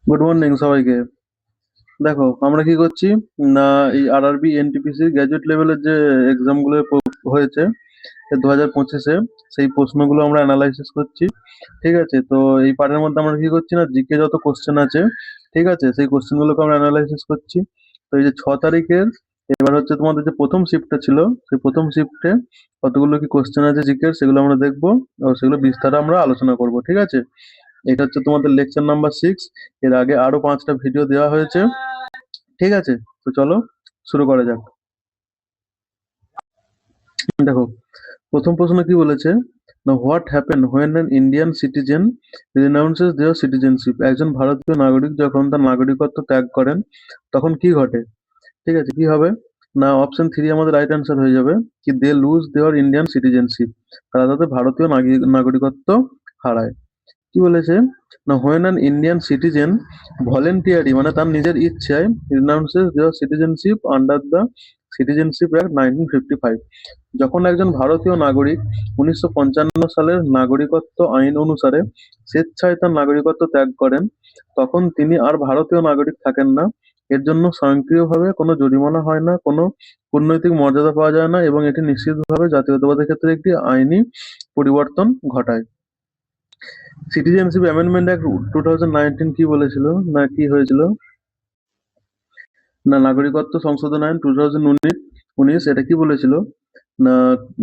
Good morning সবাইকে। দেখো আমরা কি করছি না, এই আরআরবি এনটিপিসি গ্র্যাজুয়েট লেভেলের যে এক্সাম গুলো হয়েছে 2025-এ, সেই প্রশ্নগুলো আমরা অ্যানালাইসিস করছি। ঠিক আছে, তো এই পার্টের মধ্যে আমরা কি করছি না, জিকে যত কোশ্চেন আছে, ঠিক আছে, সেই কোশ্চেন গুলোকে আমরা অ্যানালাইসিস করছি। তো এই যে 6 তারিখের, এবার হচ্ছে তোমাদের যে প্রথম শিফটটা ছিল, সেই প্রথম শিফটে কতগুলো কি কোশ্চেন আছে জিকের, সেগুলো আমরা দেখবো। আর সেগুলো বিস্তারে আমরা আলোচনা করব, ঠিক আছে। এটা হচ্ছে তোমাদের লেকচার নাম্বার 6। এর আগে আরো 5টা ভিডিও দেওয়া হয়েছে, ঠিক আছে। তো চলো শুরু করা যাক। দেখো, প্রথম প্রশ্ন কি বলেছে না, what happen when an Indian citizen renounces their citizenship. একজন ভারতীয় নাগরিক যখন তার নাগরিকত্ব ত্যাগ করেন তখন কি ঘটে? ঠিক আছে, কি হবে না, অপশন 3 আমাদের রাইট অ্যান্সার হয়ে যাবে কি, দে লুজ দেওয়ার ইন্ডিয়ান সিটিজেনশিপ। তারা তাদের ভারতীয় নাগরিকত্ব হারায়। কি বলেছে না, when an Indian citizen voluntary মানে তার নিজের ইচ্ছায় রিনাউন্সেস দেওয়ার citizenship under the citizenship act 1955। যখন একজন ভারতীয় নাগরিক 1955 সালের নাগরিকত্ব আইন অনুসারে স্বেচ্ছায় তার নাগরিকত্ব ত্যাগ করেন, তখন তিনি আর ভারতীয় নাগরিক থাকেন না। এর জন্য স্বয়ংক্রিয়ভাবে কোনো জরিমানা হয় না, কোনো কূটনৈতিক মর্যাদা পাওয়া যায় না, এবং এটি নিশ্চিতভাবে জাতীয়তাবাদের ক্ষেত্রে একটি আইনি পরিবর্তন ঘটায়। সিটিজেনশিপ অ্যামেন্ডমেন্ট অ্যাক্ট 2019 কি বলেছিল না, কি হয়েছিল না, নাগরিকত্ব সংশোধন আইন 2019 এটা কি বলেছিল না,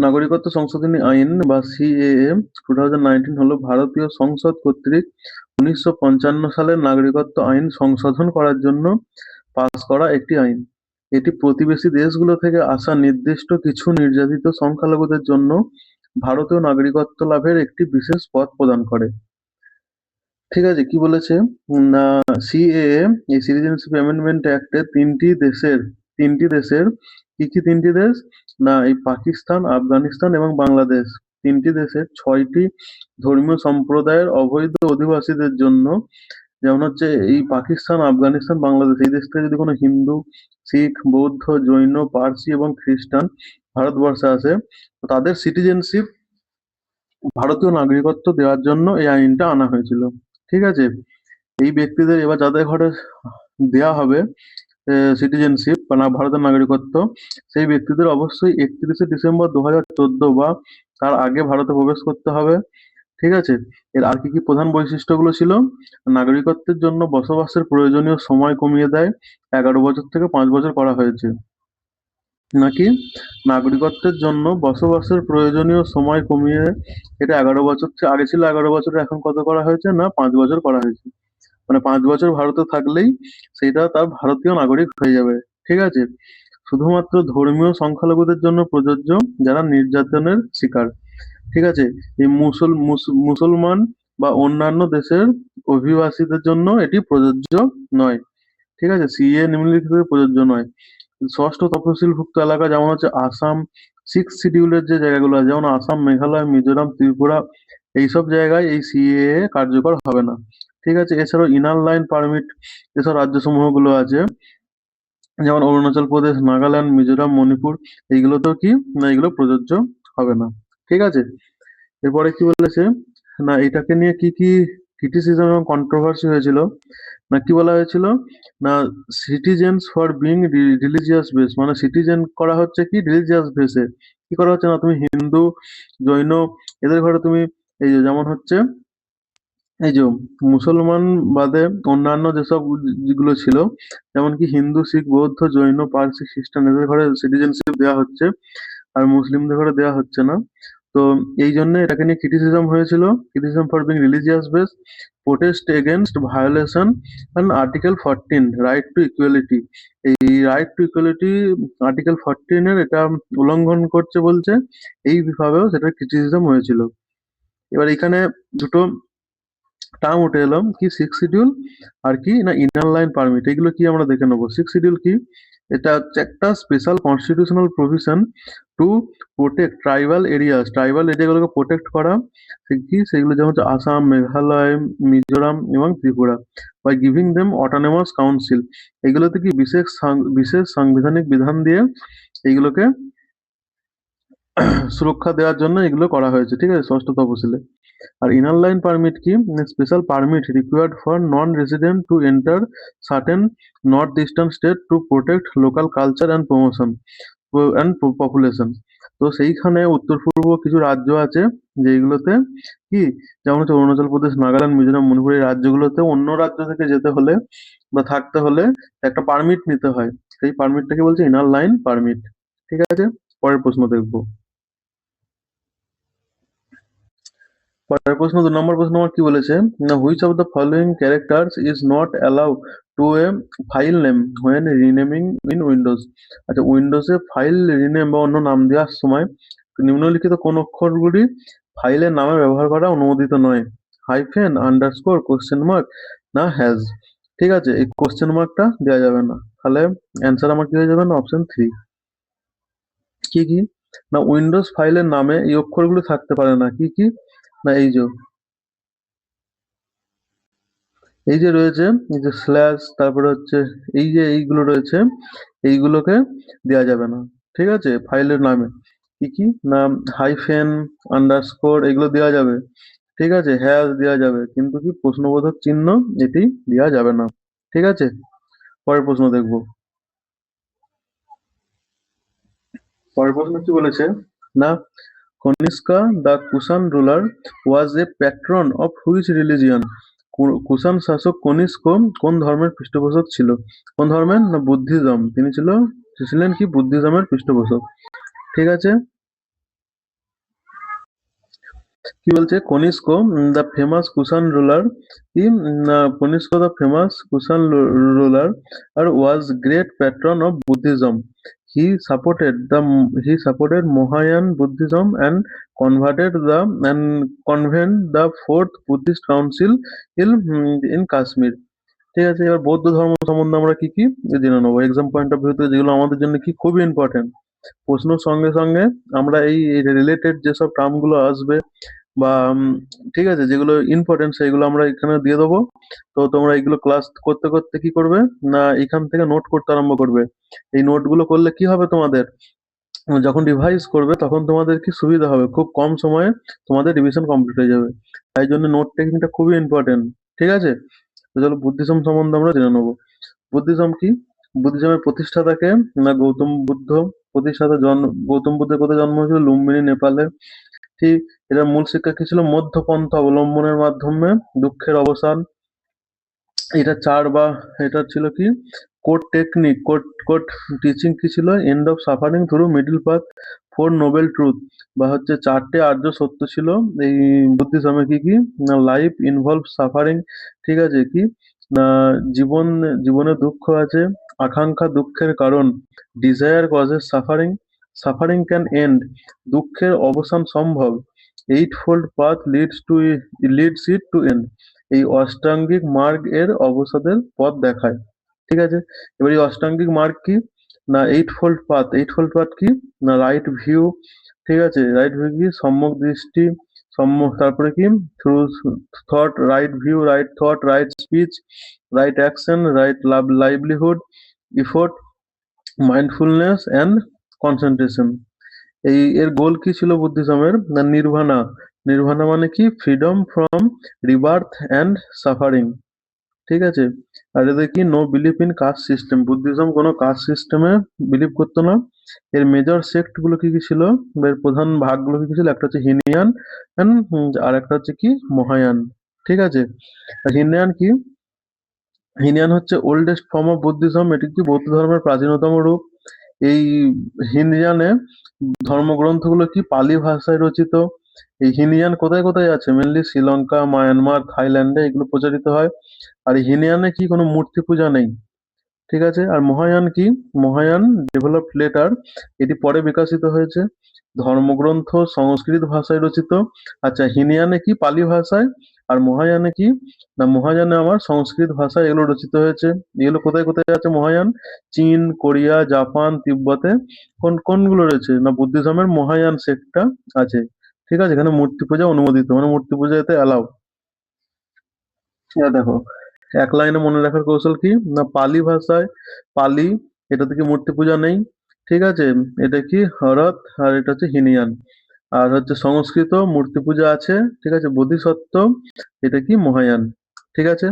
নাগরিকত্ব সংশোধনী আইন বা সিএএ 2019 হলো ভারতীয় সংসদ কর্তৃক 1955 সালের নাগরিকত্ব আইন সংশোধন করার জন্য পাস করা একটি আইন। এটি প্রতিবেশী দেশগুলো থেকে আসা নির্দিষ্ট কিছু নির্যাতিত সংখ্যালঘুদের জন্য ভারতীয় নাগরিকত্ব লাভের একটি বিশেষ পথ প্রদান করে। ঠিক আছে, কি বলেছে না, সিএএ এই সিটিজেনশিপ অ্যামেন্ডমেন্ট অ্যাক্টে তিনটি দেশের কি কি তিনটি দেশ না, এই পাকিস্তান, আফগানিস্তান এবং বাংলাদেশ, তিনটি দেশের 6টি ধর্মীয় সম্প্রদায়ের অবৈধ অধিবাসীদের জন্য, যেমন হচ্ছে এই পাকিস্তান, আফগানিস্তান, বাংলাদেশ, এই দেশ থেকে যদি কোনো হিন্দু, শিখ, বৌদ্ধ, জৈন, পার্সি এবং খ্রিস্টান ভারতবর্ষে আসে, তো তাদের সিটিজেনশিপ ভারতীয় নাগরিকত্ব দেওয়ার জন্য এই আইনটা আনা হয়েছিল। ঠিক আছে, এই ব্যক্তিদের এবার যাদের ঘরে দেয়া হবে সিটিজেনশিপ বা ভারতের নাগরিকত্ব, সেই ব্যক্তিদের অবশ্যই 31শে ডিসেম্বর 2014 বা তার আগে ভারতে প্রবেশ করতে হবে। ঠিক আছে, এর আর কি কি প্রধান বৈশিষ্ট্যগুলো ছিল, নাগরিকত্বের জন্য বসবাসের প্রয়োজনীয় সময় কমিয়ে দেয়, 11 বছর থেকে 5 বছর করা হয়েছে। নাকি নাগরিকত্বের জন্য বসবাসের প্রয়োজনীয় সময় কমিয়ে, এটা 11 বছর, আগে ছিল 11 বছর, এখন কত করা হয়েছে না 5 বছর করা হয়েছে। মানে 5 বছর ভারতে থাকলেই সেটা তার ভারতীয় নাগরিক হয়ে যাবে। ঠিক আছে, শুধুমাত্র ধর্মীয় সংখ্যালঘুদের জন্য প্রযোজ্য, যারা নির্যাতনের শিকার। ঠিক আছে, এই মুসলমান বা অন্যান্য দেশের অভিবাসীদের জন্য এটি প্রযোজ্য নয়। ঠিক আছে, সিএ নিম্নলিখিত প্রযোজ্য নয়। ষষ্ঠ তফসিলভুক্ত এলাকা যেমন হচ্ছে আসাম, 6 শিডিউলের যে জায়গাগুলো আছে যেমন আসাম, মেঘালয়, মিজোরাম, ত্রিপুরা, এইসব জায়গায় এই সিএএ কার্যকর হবে না। ঠিক আছে, এছাড়াও ইনার লাইন পারমিট যেসব রাজ্যসমূহগুলো আছে, যেমন অরুণাচল প্রদেশ, নাগাল্যান্ড, মিজোরাম, মণিপুর, এইগুলোতেও কি না, এগুলো প্রযোজ্য হবে না। ঠিক আছে, এরপরে কি বলেছে না, এটাকে নিয়ে কি কি ক্রিটিসিজম এবং কন্ট্রোভার্সি হয়েছিল না, কি বলা হয়েছিল না, citizens for being religious base, মানে সিটিজেন করা হচ্ছে কি রিলিজিয়াস বেসে। কি করা হচ্ছে না, তুমি হিন্দু, জৈন, এদের ঘরে তুমি এই যে যেমন হচ্ছে এই যে মুসলমান বাদে অন্যান্য যেসব যেগুলো ছিল, যেমন কি হিন্দু, শিখ, বৌদ্ধ, জৈন, পার্সি, খ্রিস্টান, এদের ঘরে সিটিজেনশিপ দেওয়া হচ্ছে, আর মুসলিমদের ঘরে দেওয়া হচ্ছে না। তো এই জন্য এটাকে নিয়ে ক্রিটিসিজম হয়েছিল, criticism for being religious base, protest against violation and article 14 right to equality. এই রাইট টু ইকুয়ালিটি আর্টিকেল 14 এর এটা উল্লঙ্ঘন করছে বলছে, এইভাবেও সেটার ক্রিটিসিজম হয়েছিল। এবার এখানে দুটো টার্ম উঠে এলাম কি, 6 শিডিউল আর কি না ইনার লাইন পারমিট। এগুলো কি আমরা দেখে নেবো। 6 শিডিউল কি, এটা হচ্ছে একটা special constitutional provision to protect tribal এরিয়াগুলোকে প্রোটেক্ট করা। কি সেগুলো যেমন হচ্ছে আসাম, মেঘালয়, মিজোরাম এবং Tripura, by giving them autonomous council. এগুলোতে কি বিশেষ বিশেষ সাংবিধানিক বিধান দিয়ে এইগুলোকে সুরক্ষা দেওয়ার জন্য এগুলো করা হয়েছে, ঠিক আছে, ষষ্ঠ তফসিলে। আর ইনার লাইন পারমিট কি, special permit required for non resident to enter certain north eastern state to protect local culture and promotion and population. তো সেইখানে উত্তর পূর্ব কিছু রাজ্য আছে যেগুলোতে কি, যেমন হচ্ছে অরুণাচল প্রদেশ, নাগাল্যান্ড, মিজোরাম, মণিপুর, এই রাজ্যগুলোতে অন্য রাজ্য থেকে যেতে হলে বা থাকতে হলে একটা পারমিট নিতে হয়। সেই পারমিটটাকে বলছে ইনার লাইন পারমিট। ঠিক আছে, পরের প্রশ্ন দেখবো। পরের প্রশ্ন 2 নম্বর প্রশ্ন আমার কি বলেছে না, which of the following characters is not allow to A file name when renaming in Windows. আচ্ছা, উইন্ডোজে ফাইল রিনেম বা অন্য নাম দেওয়ার সময় নিম্নলিখিত কোন অক্ষরগুলি ফাইলের নামে ব্যবহার করা অনুমোদিত নয়? হাইফেন, আন্ডারস্কোর, কোশ্চেন মার্ক, না হ্যাজ। ঠিক আছে, এই কোশ্চেন মার্কটা দেওয়া যাবে না, তাহলে অ্যান্সার আমার কি হয়ে যাবে না, অপশন 3। কি কি না, উইন্ডোজ ফাইলের নামে এই অক্ষরগুলো থাকতে পারে না। কি কি না, এই যে রয়েছে, এই যে স্ল্যাশ, তারপরে হচ্ছে এই যে এইগুলো রয়েছে, এইগুলোকে দেওয়া যাবে না। ঠিক আছে, ফাইলের নামে কি কি না, হাইফেন, আন্ডারস্কোর এগুলো দেওয়া যাবে। ঠিক আছে, হ্যাশ দেওয়া যাবে, কিন্তু কি প্রশ্নবোধক চিহ্ন এটি দেওয়া যাবে না। ঠিক আছে, পরের প্রশ্ন দেখবো। পরের প্রশ্ন কি বলেছে না, Kanishka the Kushan ruler was A patron of which religion. Kushan শাসক কনিষ্ক কোন ধর্মের পৃষ্ঠপোষক ছিল? কোন ধর্মের না, বুদ্ধিজম। তিনি ছিলেন কি, বুদ্ধিজমের পৃষ্ঠপোষক। ঠিক আছে, কি বলছে, Kanishka the famous Kushan ruler, কি Kanishka the famous Kushan ruler আর was great patron of Buddhism. He supported Mohayan Buddhism and convened the fourth Buddhist council in Kashmir. ঠিক আছে, এবার বৌদ্ধ ধর্ম সম্বন্ধে আমরা কি কি জেনে নেবো এক্সাম পয়েন্ট অফ ভিউতে, যেগুলো আমাদের জন্য কি খুবই ইম্পর্টেন্ট। প্রশ্নের সঙ্গে সঙ্গে আমরা এই রিলেটেড যেসব টার্ম গুলো আসবে বা ঠিক আছে, যেগুলো ইম্পর্টেন্ট সেইগুলো আমরা এখানে দিয়ে দেবো। তো তোমরা এইগুলো ক্লাস করতে করতে কি করবে না, এখান থেকে নোট করতে আরম্ভ করবে। এই নোটগুলো করলে কি হবে, তোমাদের যখন রিভাইজ করবে তখন তোমাদের কি সুবিধা হবে, খুব কম সময়ে তোমাদের রিভিশন কমপ্লিট হয়ে যাবে। তাই জন্য নোট টেকিংটা খুবই ইম্পর্টেন্ট। ঠিক আছে, তো চলো বুদ্ধিজম সম্বন্ধে আমরা জেনে নেবো। বুদ্ধিজম কি, বুদ্ধিজমের প্রতিষ্ঠাতাকে না, গৌতম বুদ্ধ। প্রতিষ্ঠাতা গৌতম বুদ্ধের কোথায় জন্ম হয়েছিল, লুম্বিনী, নেপালে। ঠিক, এটার মূল শিক্ষা কি ছিল, মধ্যপন্থা অবলম্বনের মাধ্যমে দুঃখের অবসান। এটা এটা ছিল কি, কোড টেকনিক, কোড টিচিং কি ছিল, end of suffering through middle path, four Nobel truth বা হচ্ছে 4টে আর্য সত্য ছিল এই বুদ্ধিজমে। কি কি না, লাইফ ইনভলভ সাফারিং। ঠিক আছে, কি না, জীবন, জীবনে দুঃখ আছে, আকাঙ্ক্ষা দুঃখের কারণ, desire causes suffering, suffering can end, দুঃখের অবসান সম্ভব, eightfold path leads it to end, এই অষ্টাঙ্গিক মার্গ এর অবসাদের পথ দেখায়। ঠিক আছে, এবার এই অষ্টাঙ্গিক মার্গ কি না, eight fold path. Eight fold path কি না, রাইট ভিউ। ঠিক আছে, রাইট ভিউ কি, সম্যক দৃষ্টি, তারপরে কি through thought, right view, right thought, right speech, right action, right livelihood, effort, mindfulness and concentration. এর গোল কি ছিল বুদ্ধিজমের না, নির্বাণা। নির্বাণা মানে কি, freedom from rebirth and suffering. ঠিক আছে, আর এদের কি, no believe in caste system. Buddhism কোনো কাস্ট সিস্টেমে বিলিভ করতো না। এর মেজর সেক্ট গুলো কি কি ছিল, বা এর প্রধান ভাগগুলো কি কি ছিল, একটা হচ্ছে হিনিয়ান আর একটা হচ্ছে কি, মহায়ান। ঠিক আছে, আর হিনয়ান কি, হিনয়ান হচ্ছে ওল্ডেস্ট ফর্ম অফ বুদ্ধিজম, এটি কি বৌদ্ধ ধর্মের প্রাচীনতম রূপ। এই হিনয়ানে ধর্মগ্রন্থগুলো কি পালি ভাষায় রচিত। এই হিনয়ান কোথায় কোথায় আছে, মেনলি শ্রীলঙ্কা, মায়ানমার, থাইল্যান্ডে এগুলো প্রচারিত হয়। আর এই হিনয়ানে কি কোনো মূর্তি পূজা নেই। ঠিক আছে, আর মহায়ান কি, মহায়ান ডেভেলপড লেটার, এটি পরে বিকশিত হয়েছে। ধর্মগ্রন্থ সংস্কৃত ভাষায় রচিত। আচ্ছা, হিনয়ানে কি, পালি ভাষায়। আর মহায়ানে কি না, মহায়ানে আমার সংস্কৃত ভাষায় এগুলো রচিত হয়েছে। এগুলো কোথায় কোথায় আছে মহায়ান, চীন, কোরিয়া, জাপান, তিব্বতে। কোনগুলো রয়েছে না, বুদ্ধিজমের মহায়ান সেক্টটা আছে। ঠিক আছে, এখানে মূর্তি পূজা অনুমোদিত, মানে মূর্তি পূজা এতে অ্যালাউ। দেখো, এক লাইনে মনে রাখার কৌশল কি না, পালি ভাষায়, পালি, এটা থেকে মূর্তি পূজা নেই। ঠিক আছে? এটা কি হরত আর এটা হচ্ছে হিনিয়ান। আর হচ্ছে সংস্কৃত মূর্তি পূজা আছে, ঠিক আছে? বোধিসত্ত্ব এটা কি মহায়ান। ঠিক আছে?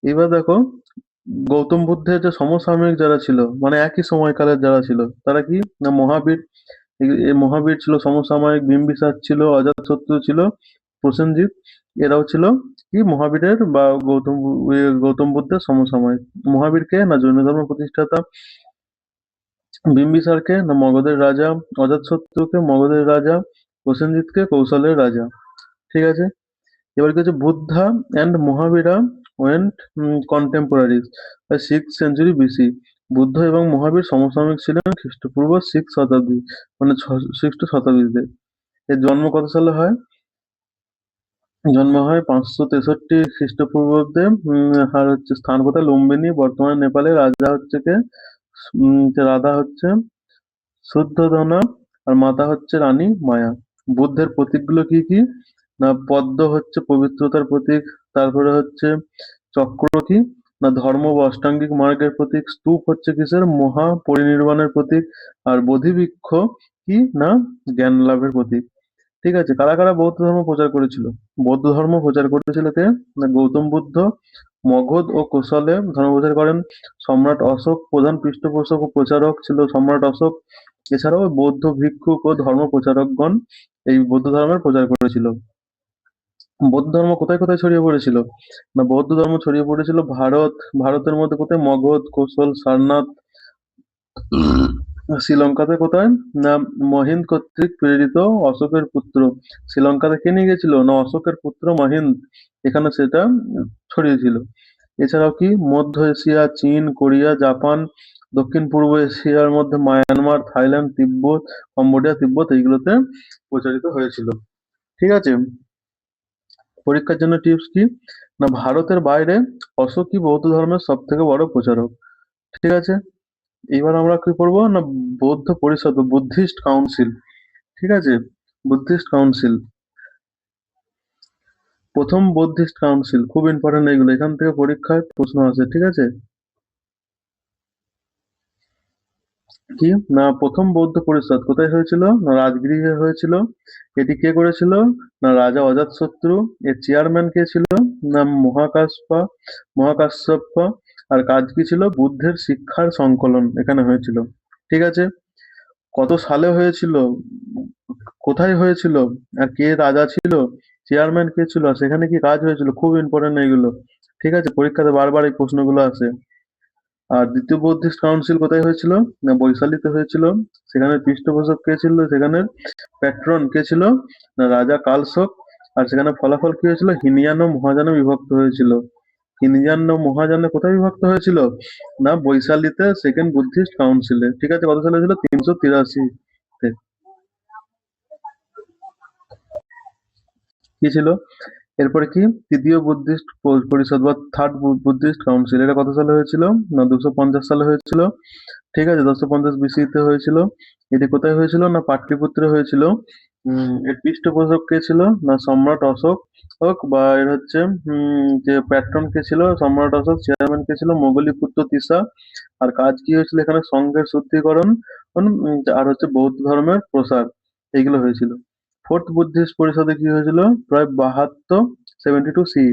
এবার দেখো গৌতম বুদ্ধের যে সমসাময়িক যারা ছিল মানে একই সময়কালের যারা ছিল তারা কি না মহাবীর। এই মহাবীর ছিল সমসাময়িক, বিম্বিসার ছিল, অজাতশত্রু ছিল, প্রসেনজিৎ, এরাও ছিল কি মহাবীরের বা গৌতম বুদ্ধের সমসাময়িক। মহাবীরকে না জৈন ধর্ম প্রতিষ্ঠাতা, বিম্বিসারকে না মগধের রাজা, অজাতশত্রুকে মগধের রাজা, প্রসেনজিৎকে কৌশলের রাজা। ঠিক আছে? এবার কি হচ্ছে Buddha and Mahavira went contemporaries by 6th century BC. Buddha এবং মহাবীর সমসাময়িক ছিলেন খ্রিস্টপূর্ব 6 শতাব্দী মানে 6 টু শতাব্দীতে। এর জন্ম কত সালে হয়? জন্ম হয় 563 খ্রিস্টপূর্বাব্দে। আর হচ্ছে স্থান কোথায়? লুম্বিনী, বর্তমানে নেপালে। রাজা হচ্ছে কে? রাধা হচ্ছে শুদ্ধোধনা আর মাতা হচ্ছে রানী মায়া। বুদ্ধের প্রতীকগুলো কি কি? না পদ্ম হচ্ছে পবিত্রতার প্রতীক, তারপরে হচ্ছে চক্র কি না ধর্ম বা অষ্টাঙ্গিক মার্গের প্রতীক, স্তূপ হচ্ছে কিসের? মহা পরিনির্বাণের প্রতীক, আর বোধিবৃক্ষ কি না জ্ঞান লাভের প্রতীক। ঠিক আছে? কারা কারা বৌদ্ধ ধর্ম প্রচার করেছিল? বৌদ্ধ ধর্ম প্রচার করেছিল কে? না গৌতম বুদ্ধ। মগধ ও কোশলে ধর্ম প্রচার করেন সম্রাট অশোক। প্রধান পৃষ্ঠপোষক ও প্রচারক ছিল সম্রাট অশোক। এছাড়াও বৌদ্ধ ভিক্ষুক ও ধর্ম প্রচারকগণ এই বৌদ্ধ ধর্মের প্রচার করেছিল। বৌদ্ধ ধর্ম কোথায় কোথায় ছড়িয়ে পড়েছিল? না বৌদ্ধ ধর্ম ছড়িয়ে পড়েছিল ভারতের মধ্যে কোথায়? মগধ, কোশল, সারনাথ। শ্রীলঙ্কাতে কোথায়? না মহিন্দ কর্তৃক প্রেরিত অশোকের পুত্র। শ্রীলঙ্কাতে কে নিয়ে গেছিল? না অশোকের পুত্র মহিন্দ। এখানে সেটা ছড়িয়েছিল। এছাড়াও কি মধ্য এশিয়া, চীন, কোরিয়া, জাপান, দক্ষিণ পূর্ব এশিয়ার মধ্যে মায়ানমার, থাইল্যান্ড, তিব্বত, কম্বোডিয়া, তিব্বত এইগুলোতে প্রচারিত হয়েছিল। ঠিক আছে? পরীক্ষার জন্য টিপস কি? না ভারতের বাইরে অশোকই বৌদ্ধ ধর্মের সব থেকে বড় প্রচারক। ঠিক আছে? এবার আমরা কি করবো না বৌদ্ধ পরিষদ বুদ্ধিস্ট কাউন্সিল। ঠিক আছে? বুদ্ধিস্ট কাউন্সিল, প্রথম বুদ্ধিস্ট কাউন্সিল খুব ইম্পর্টেন্ট, এইগুলো এখান থেকে পরীক্ষায় প্রশ্ন আসে। ঠিক আছে? কি না প্রথম বৌদ্ধ পরিষদ কোথায় হয়েছিল? না রাজগৃহে হয়েছিল। এটি কে করেছিল? না রাজা অজাতশত্রু। এর চেয়ারম্যান কে ছিল? না মহাকাশ্যপা। আর কাজ কি ছিল? বুদ্ধের শিক্ষার সংকলন এখানে হয়েছিল। ঠিক আছে? কত সালে হয়েছিল? কোথায় হয়েছিল? আর কে রাজা ছিল? চেয়ারম্যান কে ছিল? আর সেখানে কি কাজ হয়েছিল? খুব ইম্পর্টেন্ট এইগুলো। ঠিক আছে? পরীক্ষাতে বারবার এই প্রশ্নগুলো আসে। আর দ্বিতীয় বুদ্ধিস্ট কাউন্সিল কোথায় হয়েছিল? না বৈশালীতে হয়েছিল। সেখানে পৃষ্ঠপোষক কে ছিল? সেখানের প্যাট্রন কে ছিল? না রাজা কালশোক। আর সেখানে ফলাফল কি হয়েছিল? হিনিয়ান ও মহাযানে বিভক্ত হয়েছিল। হিনজান ও মহাযানে কোথায় বিভক্ত হয়েছিল? না বৈশালীতে সেকেন্ড বুদ্ধিস্ট কাউন্সিলে। ঠিক আছে? কত সালে হয়েছিল? 383 তে। কি ছিল? এরপরে কি তৃতীয় বুদ্ধিস্ট পরিষদ বা থার্ড বুদ্ধিস্ট কাউন্সিল, এটা কত সালে হয়েছিল? না 250 সালে হয়েছিল। ঠিক আছে? 250 বিসিতে হয়েছিল। এটি কোথায় হয়েছিল? না পাটলিপুত্রে হয়েছিল। এর পৃষ্ঠপোষক কে ছিল? না সম্রাট অশোক। বা এর হচ্ছে যে প্যাট্রন কে ছিল? সম্রাট অশোক। চেয়ারম্যান কে ছিল? মোগলিপুত্র তিসা। আর কাজ কি হয়েছিল এখানে? সংঘের শুদ্ধিকরণ আর হচ্ছে বৌদ্ধ ধর্মের প্রসার, এইগুলো হয়েছিল। ফোর্থ বুদ্ধিস্ট পরিষদে কি হয়েছিল? প্রায় 72 সি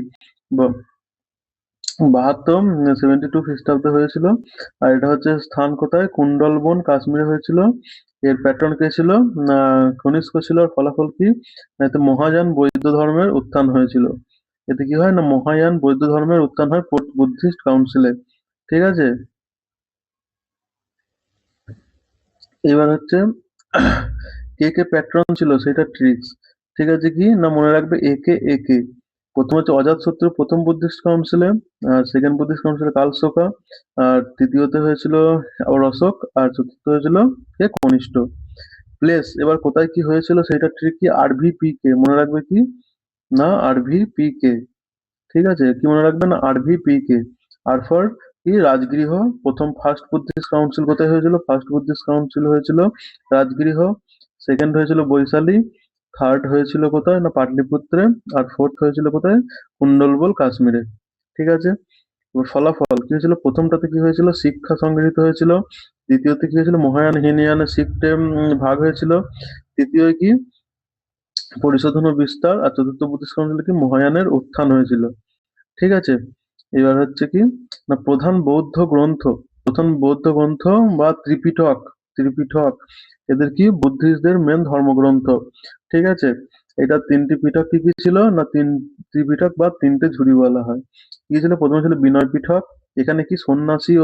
72 খ্রিস্টাব্দে হয়েছিল। আর এটা হচ্ছে স্থান কোথায়? কুণ্ডলবন, কাশ্মীরে হয়েছিল। এর প্যাট্রন কে ছিল? না কনিষ্ক ছিল। আর ফলাফল কি? না এতে মহাযান বৌদ্ধ ধর্মের উত্থান হয়েছিল। এতে কি হয়? না মহাযান বৌদ্ধ ধর্মের উত্থান হয় ফোর্থ বুদ্ধিস্ট কাউন্সিলে। ঠিক আছে? এবার হচ্ছে কে কে প্যাট্রন ছিল সেটা ট্রিক্স। ঠিক আছে? কি না মনে রাখবে একে। প্রথম হচ্ছে অজাতশত্রু প্রথম বুদ্ধিস্ট কাউন্সিলে, আর সেকেন্ড বুদ্ধিস্ট কাউন্সিলে কালশোকা, আর তৃতীয়তে হয়েছিল আবার অশোক, আর চতুর্থ হয়েছিল কে? কনিষ্ঠ। প্লেস এবার কোথায় কি হয়েছিল সেটা ট্রিক কি? আরভিপি কে মনে রাখবে কি? না আরভিপি কে। ঠিক আছে? কি মনে রাখবে? না আরভিপি কে। আর ফর কি? রাজগৃহ। প্রথম ফার্স্ট বুদ্ধিস্ট কাউন্সিল কোথায় হয়েছিল? ফার্স্ট বুদ্ধিস্ট কাউন্সিল হয়েছিল রাজগৃহ। সেকেন্ড হয়েছিল বৈশালী। থার্ড হয়েছিল কোথায়? না পাটলিপুত্রে। আর ফোর্থ হয়েছিল কোথায়? কুণ্ডলবল, কাশ্মীরে। ঠিক আছে? এবার ফলাফল কি হয়েছিল, প্রথমটাতে কি হয়েছিল, শিক্ষা সংগৃহীত হয়েছিল। দ্বিতীয়তে কি হয়েছিল, মহায়ান হিনয়ানে শিফটে ভাগ হয়েছিল। তৃতীয় কি, পরিশোধন ও বিস্তার। আর চতুর্থ প্রতিষ্ঠান হলো কি, মহায়ানের উত্থান হয়েছিল। ঠিক আছে। এবার হচ্ছে কি, না প্রধান বৌদ্ধ গ্রন্থ বা ত্রিপিটক, ত্রিপিটক এদের কি, বুদ্ধিস্টদের মেন ধর্মগ্রন্থ। ঠিক আছে। এটা তিনটি পিটক কি কি ছিল, না ত্রিপিটক বা তিনটে ঝুড়ি বলা হয়। কি ছিল, প্রথমে ছিল বিনয় পিটক। এখানে কি সন্ন্যাসী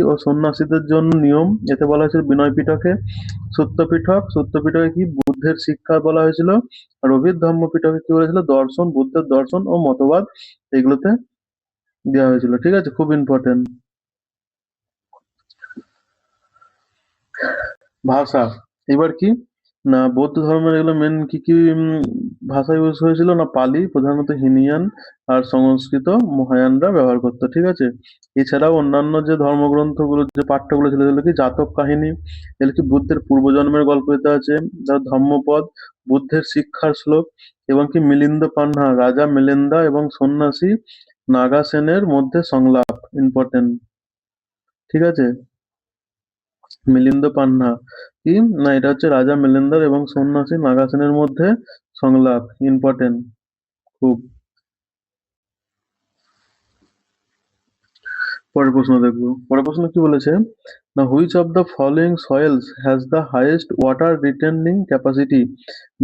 ও সন্ন্যাসীদের জন্য নিয়ম, এতে বলা হয়েছিল বিনয় পিটকে। সত্য পিটকে কি, বুদ্ধের শিক্ষা বলা হয়েছিল। আর অভিধম্ম পিটকে কি বলেছিল, দর্শন, বুদ্ধের দর্শন ও মতবাদ এগুলোতে দেওয়া হয়েছিল। ঠিক আছে, খুব ইম্পর্টেন্ট। ভাষা, এবার কি, না বৌদ্ধ ধর্মের এগুলো মেন কি কি ভাষা ইউজ হয়েছিল, না পালি, প্রধানত হিনিয়ান আর সংস্কৃত মহায়ানরা ব্যবহার করতো। ঠিক আছে। এছাড়াও অন্যান্য যে ধর্মগ্রন্থগুলো, যে পাঠ্যগুলো ছিল, সেগুলো কি জাতক কাহিনী, এগুলো কি বুদ্ধের পূর্বজন্মের গল্প এতে আছে। তার ধম্মপদ, বুদ্ধের শিক্ষার শ্লোক, এবং কি মিলিন্দ পান্হা, রাজা মিলিন্দা এবং সন্ন্যাসী নাগাসেনের মধ্যে সংলাপ, ইম্পর্টেন্ট। ঠিক আছে। মিলিন্দ পান্হা কি, না এটা হচ্ছে রাজা মিলিন্দার এবং সন্ন্যাসী নাগাসেনের মধ্যে সংলাপ, ইম্পর্টেন্ট খুব। পরের প্রশ্ন দেখবো, পরের প্রশ্ন কি বলেছে, না which of the following soil's has the highest water retaining capacity.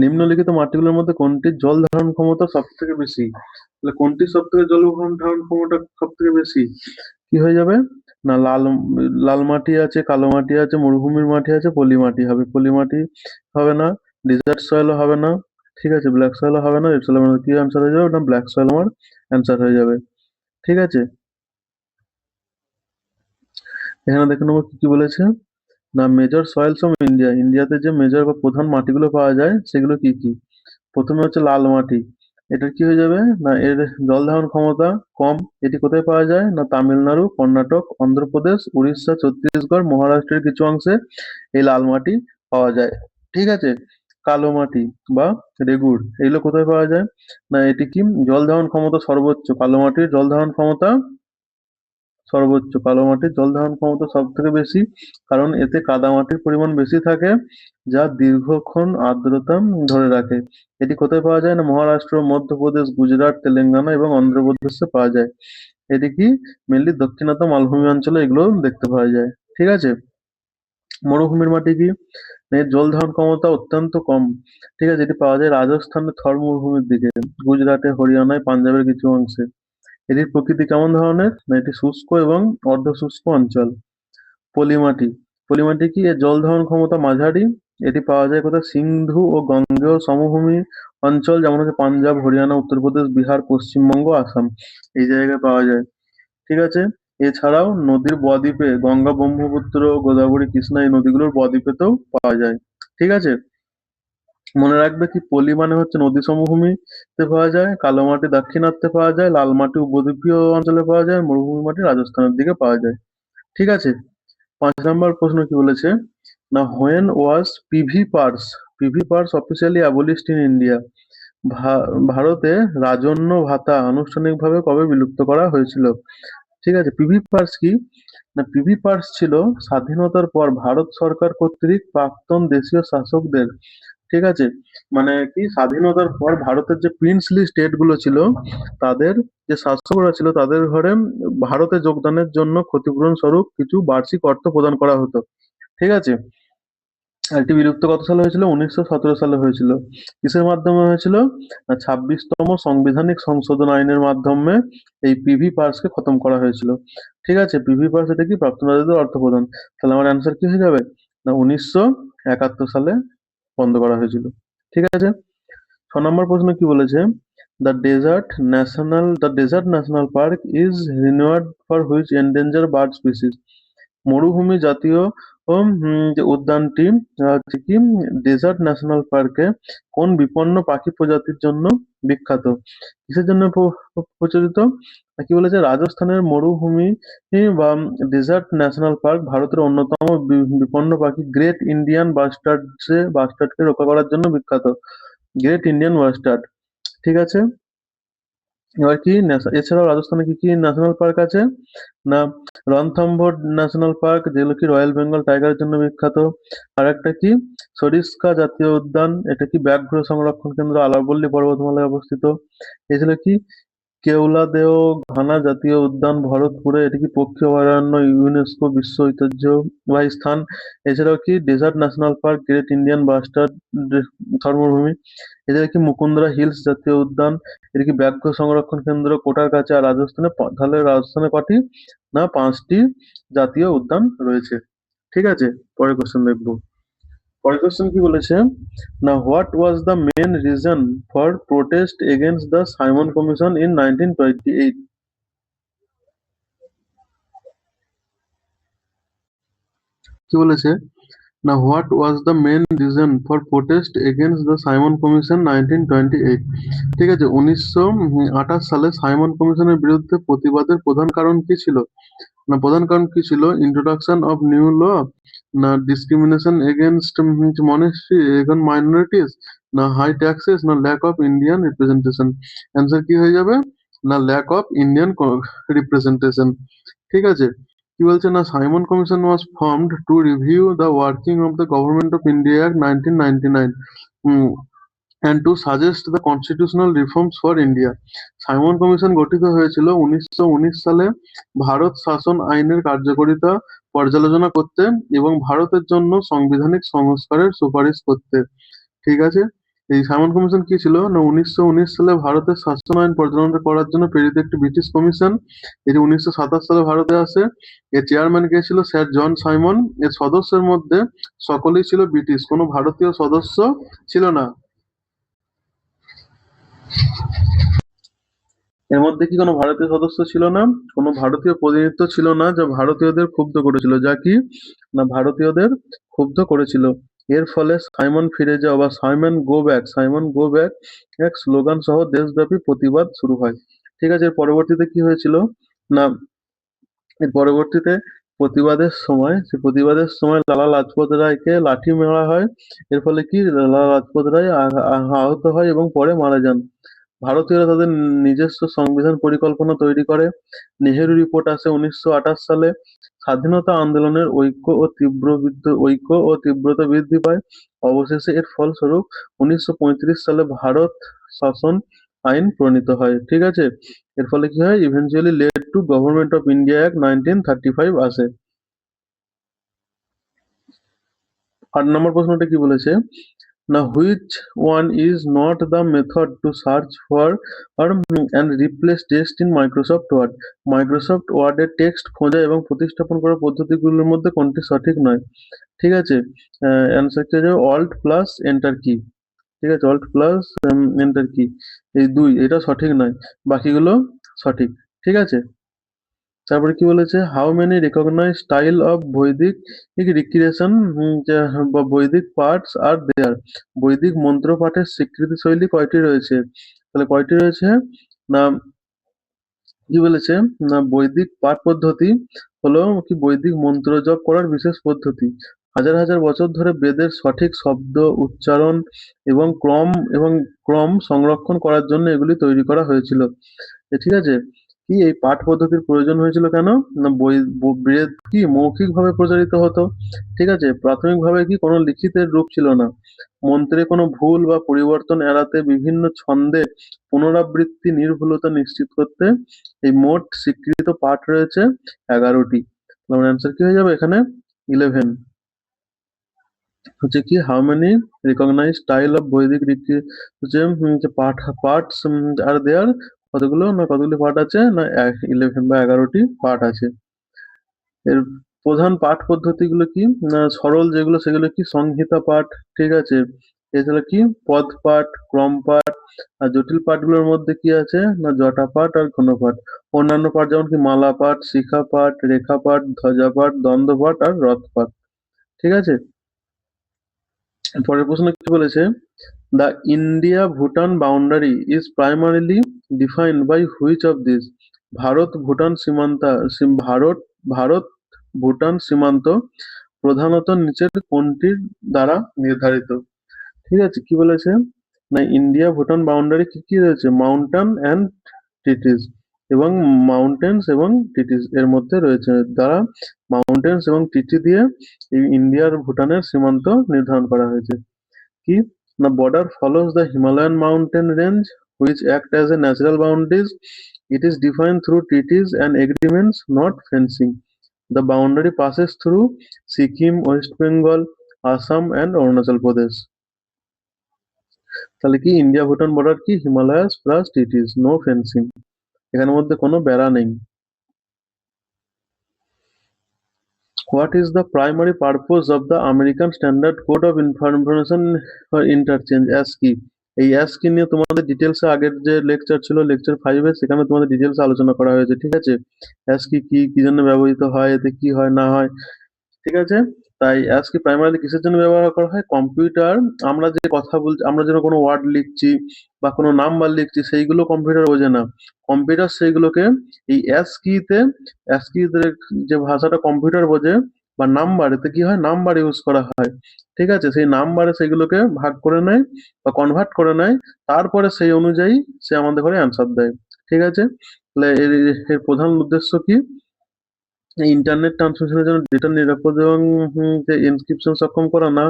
নিম্নলিখিত মাটিগুলোর মধ্যে কোনটির জল ধারণ ক্ষমতা সব থেকে বেশি। তাহলে কোনটির সব থেকে জল ধারণ ক্ষমতা সব থেকে বেশি, কি হয়ে যাবে, না লাল, লাল মাটি আছে, কালো মাটি আছে, মরুভূমির মাটি আছে, পলি মাটি হবে। পলি মাটি হবে না, ডিজার্ট সয়েলও হবে না। ঠিক আছে, ব্ল্যাক সয়েলও হবে না, রেড সয়েল হবে না। কি অ্যান্সার হয়ে যাবে, না ব্ল্যাক সয়েল আমার অ্যান্সার হয়ে যাবে। ঠিক আছে। এখানে দেখে নেবো কি কি বলেছে, না মেজর সয়েলস অফ ইন্ডিয়া, ইন্ডিয়াতে যে মেজর বা প্রধান মাটিগুলো পাওয়া যায় সেগুলো কি কি। প্রথমে হচ্ছে লাল মাটি। এটা কি হয়ে যাবে, না এর জল ধারণ ক্ষমতা কম। এটি কোথায় পাওয়া যায়, না তামিলনাড়ু, কর্ণাটক, অন্ধ্রপ্রদেশ, উড়িষ্যা, ছত্তিশগড়, মহারাষ্ট্রের কিছু অংশে এই লাল মাটি পাওয়া যায়। ঠিক আছে। কালো মাটি বা রেগুড়, এগুলো কোথায় পাওয়া যায়, না এটি কি, জল ধারণ ক্ষমতা সর্বোচ্চ, কালো মাটির জল ধারণ ক্ষমতা সর্বোচ্চ, কালো মাটির জল ধারণ ক্ষমতা সব থেকে বেশি, কারণ এতে কাদামাটির পরিমাণ বেশি থাকে, যা দীর্ঘক্ষণ আর্দ্রতা ধরে রাখে। এটি কোথায় পাওয়া যায়, না মহারাষ্ট্র, মধ্যপ্রদেশ, গুজরাট, তেলেঙ্গানা এবং অন্ধ্রপ্রদেশে পাওয়া যায়। এটি কি, মেনলি দক্ষিণাত মালভূমি অঞ্চলে এগুলো দেখতে পাওয়া যায়। ঠিক আছে। মরুভূমির মাটি কি, এর জল ধারণ ক্ষমতা অত্যন্ত কম। ঠিক আছে, এটি পাওয়া যায় রাজস্থানের থর মরুভূমির দিকে, গুজরাটে, হরিয়ানায়, পাঞ্জাবের কিছু অংশে। এটির প্রকৃতি কেমন ধরনের, না এটি শুষ্ক এবং অর্ধশুষ্ক অঞ্চল। পলিমাটি, পলিমাটি কি, এর জল ধারণ ক্ষমতা মাঝারি। এটি পাওয়া যায় কোথায়, সিন্ধু ও গঙ্গেয় সমভূমি অঞ্চল, যেমন হচ্ছে পাঞ্জাব, হরিয়ানা, উত্তরপ্রদেশ, বিহার, পশ্চিমবঙ্গ, আসাম, এই জায়গায় পাওয়া যায়। ঠিক আছে। এছাড়াও নদীর বদ্বীপে, গঙ্গা, ব্রহ্মপুত্র, গোদাবরী, কৃষ্ণা এই নদীগুলোর বদ্বীপেতেও পাওয়া যায়। ঠিক আছে। মনে রাখবে কি, পলি মানে হচ্ছে নদী সমভূমিতে পাওয়া যায়, কালো মাটি দাক্ষিণাত্যে পাওয়া যায়, লাল মাটি উপদ্বীপীয় অঞ্চলে পাওয়া যায়, মরুভূমি মাটি রাজস্থানের দিকে পাওয়া যায়। ঠিক আছে। 5 নম্বর প্রশ্ন কি বলেছে, না when was privy purse officially abolished in India. ভারতে রাজন্য ভাতা আনুষ্ঠানিকভাবে কবে বিলুপ্ত করা হয়েছিল। ঠিক আছে। পিভি পার্স কি, না পিভি পার্স ছিল স্বাধীনতার পর ভারত সরকার কর্তৃক প্রাক্তন দেশীয় শাসকদের, ঠিক আছে, মানে কি, স্বাধীনতার পর ভারতের যে প্রিন্সলি স্টেট গুলো ছিল, তাদের যে শাসকরা ছিল, তাদের ঘরে ভারতে যোগদানের জন্য ক্ষতিপূরণ স্বরূপ কিছু বার্ষিক অর্থ প্রদান করা হতো। ঠিক আছে। আর এটি বিলুপ্ত কত সালে হয়েছিল, 1917 সালে হয়েছিল। কিসের মাধ্যমে হয়েছিল, না 26তম সাংবিধানিক সংশোধন আইনের মাধ্যমে এই পিভি পার্সকে খতম করা হয়েছিল। ঠিক আছে। পিভি পার্স এটা কি, প্রাক্তন রাজাদের অর্থ প্রদান। তাহলে আমার অ্যান্সার কি হয়ে যাবে, না 1971 সালে বন্ধ করা হয়েছিল। ঠিক আছে। 6 নম্বর প্রশ্ন কি বলেছে, the desert national park is renowned for which endanger bird species. মরুভূমি জাতীয় যে উদ্যানটি হচ্ছে কি, ডেজার্ট ন্যাশনাল পার্কে কোন বিপন্ন পাখি প্রজাতির জন্য বিখ্যাত। কিসের জন্য প্রচলিত, কি বলেছে, রাজস্থানের মরুভূমি বা ডেজার্ট ন্যাশনাল পার্ক ভারতের অন্যতম বিপন্ন পাখি গ্রেট ইন্ডিয়ান বাস্টার্ডকে রক্ষা করার জন্য বিখ্যাত। Great Indian bastard. ঠিক আছে। এবার কি এছাড়াও রাজস্থানে কি কি ন্যাশনাল পার্ক আছে? না, রণথম্ভোর ন্যাশনাল পার্ক, যেগুলো কি রয়্যাল বেঙ্গল টাইগারের জন্য বিখ্যাত। আর একটা কি সরিস্কা জাতীয় উদ্যান, এটা কি ব্যাঘ্র সংরক্ষণ কেন্দ্র, আলারপল্লী পর্বতমালায় অবস্থিত। এছাড়া কি কেওলাদেও ঘানা জাতীয় উদ্যান ভরতপুরে, এটি কি পক্ষী অভয়ারণ্য, ইউনেস্কো বিশ্ব ঐতিহ্যবাহী স্থান। এছাড়াও কি Desert national Park, great Indian bustard সমভূমি। এছাড়া কি মুকুন্দরা হিলস জাতীয় উদ্যান, এটা কি ব্যাঘ্র সংরক্ষণ কেন্দ্র কোটার কাছে। আর রাজস্থানে তাহলে রাজস্থানে কটি? না, 5টি জাতীয় উদ্যান রয়েছে। ঠিক আছে, পরের কোশ্চেন দেখবো। পরের কোশ্চেন কি বলেছে? না, what was the main reason for protest against the Simon Commission in 1928? কি বলেছে? না, what was the main reason for protest against the Simon Commission 1928? ঠিক আছে, 1928 সালে সাইমন কমিশনের বিরুদ্ধে প্রতিবাদের প্রধান কারণ কি ছিল? না, প্রধান কারণ কি ছিল? ইন্ট্রোডাকশন অফ নিউ ল, না ডিসক্রিমিনেশন এগেনস্ট মনেস্ট্রি এগন মাইনরিটিস, না হাই ট্যাক্সেস, না lack of Indian representation. Answer কি হয়ে যাবে? না, ল্যাক অফ ইন্ডিয়ান রিপ্রেজেন্টেশন। ঠিক আছে, কি বলছে? না, Simon commission was formed to review the working of the government of India act 1999 and to suggest the constitutional reforms for India. Simon commission গঠিত হয়েছিল 1919 সালে ভারত শাসন আইনের কার্যকারিতা পর্যালোচনা করতে এবং ভারতের জন্য সাংবিধানিক সংস্কারের সুপারিশ করতে। ঠিক আছে, এই সাইমন কমিশন কি ছিল? না, 1919 সালে ভারতের শাসন আইন পর্যালোচনা করার জন্য প্রেরিত একটি ব্রিটিশ কমিশন। এটি 1927 সালে ভারতে আসে। এর চেয়ারম্যান কে ছিল স্যার জন সাইমন। এর সদস্যের মধ্যে সকলেই ছিল ব্রিটিশ, কোনো ভারতীয় সদস্য ছিল না। এর মধ্যে কি কোনো ভারতীয় সদস্য ছিল না, কোনো ভারতীয় প্রতিনিধিত্ব ছিল না, যা ভারতীয়দের ক্ষুব্ধ করেছিল, যা কি না ভারতীয়দের ক্ষুব্ধ করেছিল। এর ফলে সাইমন ফিরে যাও বা সাইমন গো ব্যাক এক স্লোগান সহ দেশব্যাপী প্রতিবাদ শুরু হয়। ঠিক আছে, এর পরবর্তীতে কি হয়েছিল? না, এর পরবর্তীতে প্রতিবাদের সময় লালা লাজপত রায়কে লাঠি মারা হয়। এর ফলে কি লালা লাজপত রায় আহত হয় এবং পরে মারা যান। ভারতীয়রা তাদের নিজস্ব সংবিধান পরিকল্পনা তৈরি করে। নেহেরু রিপোর্ট আসে 1928 সালে। স্বাধীনতা আন্দোলনের ঐক্য ও তীব্রতা বৃদ্ধি পায়। অবশেষে এর ফলস্বরূপ 1935 সালে ভারত শাসন আইন প্রণীত হয়। ঠিক আছে, এর ফলে কি হয়? Eventually led to Government of India Act 1935 আসে। 8 নম্বর প্রশ্নটা কি বলেছে? না, which one is not the method to search for and replace text in Microsoft Word? Microsoft ওয়ার্ডের টেক্সট খোঁজা এবং প্রতিস্থাপন করার পদ্ধতিগুলোর মধ্যে কোনটি সঠিক নয়? ঠিক আছে, অ্যান্সার কি হয়ে যাবে? অল্ট প্লাস এন্টার কি। ঠিক আছে, অল্ট প্লাস এন্টার কি, এই দুই, এটা সঠিক নয়, বাকিগুলো সঠিক। ঠিক আছে, তারপরে কি বলেছে? How many recognised style of Vedic recreation বা বৈদিক পার্টস আর দেয়ার? বৈদিক মন্ত্র পাঠের স্বীকৃতি শৈলী কয়টি রয়েছে? তাহলে কয়টি রয়েছে? না, কি বলেছে? না, বৈদিক পাঠ পদ্ধতি হলো কি বৈদিক মন্ত্র জপ করার বিশেষ পদ্ধতি। হাজার হাজার বছর ধরে বেদের সঠিক শব্দ উচ্চারণ এবং ক্রম সংরক্ষণ করার জন্য এগুলি তৈরি করা হয়েছিল। ঠিক আছে, কি এই পাঠ পদ্ধতির প্রয়োজন হয়েছিল কেন? না, বেদ কি মৌখিকভাবে প্রচারিত হতো। ঠিক আছে, প্রাথমিকভাবে কি কোনো লিখিতের রূপ ছিল না। মন্ত্রে কোনো ভুল বা পরিবর্তন এড়াতে বিভিন্ন ছন্দে পুনরাবৃত্তি নির্ভুলতা নিশ্চিত করতে এই মোট স্বীকৃত পাঠ রয়েছে 11টি। আমার অ্যান্সার কি হয়ে যাবে এখানে? 11 হচ্ছে কি how many recognise style of Vedic রীতি হচ্ছে যে পার্টস আর দেয়ার কতগুলো, না কতগুলি পাঠ আছে? না 11 বা 11টি পাঠ আছে। এর প্রধান পাঠ পদ্ধতিগুলো কি? না, সরল যেগুলো সেগুলো কি সংহিতা পাঠ। ঠিক আছে, এছাড়া কি পদ পাঠ, ক্রম পাঠ। আর জটিল পাঠগুলোর মধ্যে কি আছে? না জটা পাঠ আর ঘন পাঠ। অন্যান্য পাঠ যেমন কি মালা পাঠ, শিখা পাঠ, রেখা পাঠ, ধ্বজা পাঠ, দ্বন্দ্ব পাঠ আর রথ পাঠ। ঠিক আছে, পরের প্রশ্ন কি বলেছে? The India Bhutan boundary is primarily defined by which of this? Bharat Bhutan সীমান্ত প্রধানত নিচের কোনটির দ্বারা নির্ধারিত? ঠিক আছে, কি বলেছে? না, ইন্ডিয়া ভুটান বাউন্ডারি কি কি রয়েছে? মাউন্টেন অ্যান্ড টিটিস এবং মাউন্টেন্স এবং টিটিস এর মধ্যে রয়েছে, দ্বারা মাউন্টেন্স এবং টিটি দিয়ে এই ইন্ডিয়ার ভুটানের সীমান্ত নির্ধারণ করা হয়েছে। কি না, border follows the Himalayan mountain range which act as a natural boundaries. It is defined through treaties and agreements, not fencing. The boundary passes through Sikkim, West Bengal, Assam and Arunachal Pradesh. তাহলে কি India Bhutan border কি Himalayas plus টিটিস, no fencing, এখানের মধ্যে কোনো বেড়া নেই। What is the primary purpose of the American Standard Code of Information Interchange ASCII? এই ASCII নিয়ে তোমাদের ডিটেলসে আগের যে লেকচার ছিল লেকচার 5 এ, সেখানে তোমাদের ডিটেলসে আলোচনা করা হয়েছে, ঠিক আছে? ASCII কি, কি জন্য ব্যবহৃত হয়, এতে কি হয় না হয়, ঠিক আছে? তাই ASCII প্রাইমারিলি কিসের জন্য ব্যবহার করা হয়? কম্পিউটার, আমরা যে কথা বলছি, আমরা যেন কোনো ওয়ার্ড লিখছি বা কোনো নাম্বার লিখছি, সেইগুলো কম্পিউটার বোঝে না। কম্পিউটার সেইগুলোকে এই ASCII তে যে ভাষাটা কম্পিউটার বোঝে বা নাম্বার, এতে কি হয়, নাম্বার ইউজ করা হয়, ঠিক আছে? সেই নাম্বারে সেগুলোকে ভাগ করে নেয় বা কনভার্ট করে নেয়, তারপরে সেই অনুযায়ী সে আমাদের ঘরে অ্যান্সার দেয়, ঠিক আছে? তাহলে এর প্রধান উদ্দেশ্য কি? ইন্টারনেট ট্রান্সমিশনের জন্য ডেটা নিরাপদ এবং যে এনক্রিপশন সক্ষম করা না,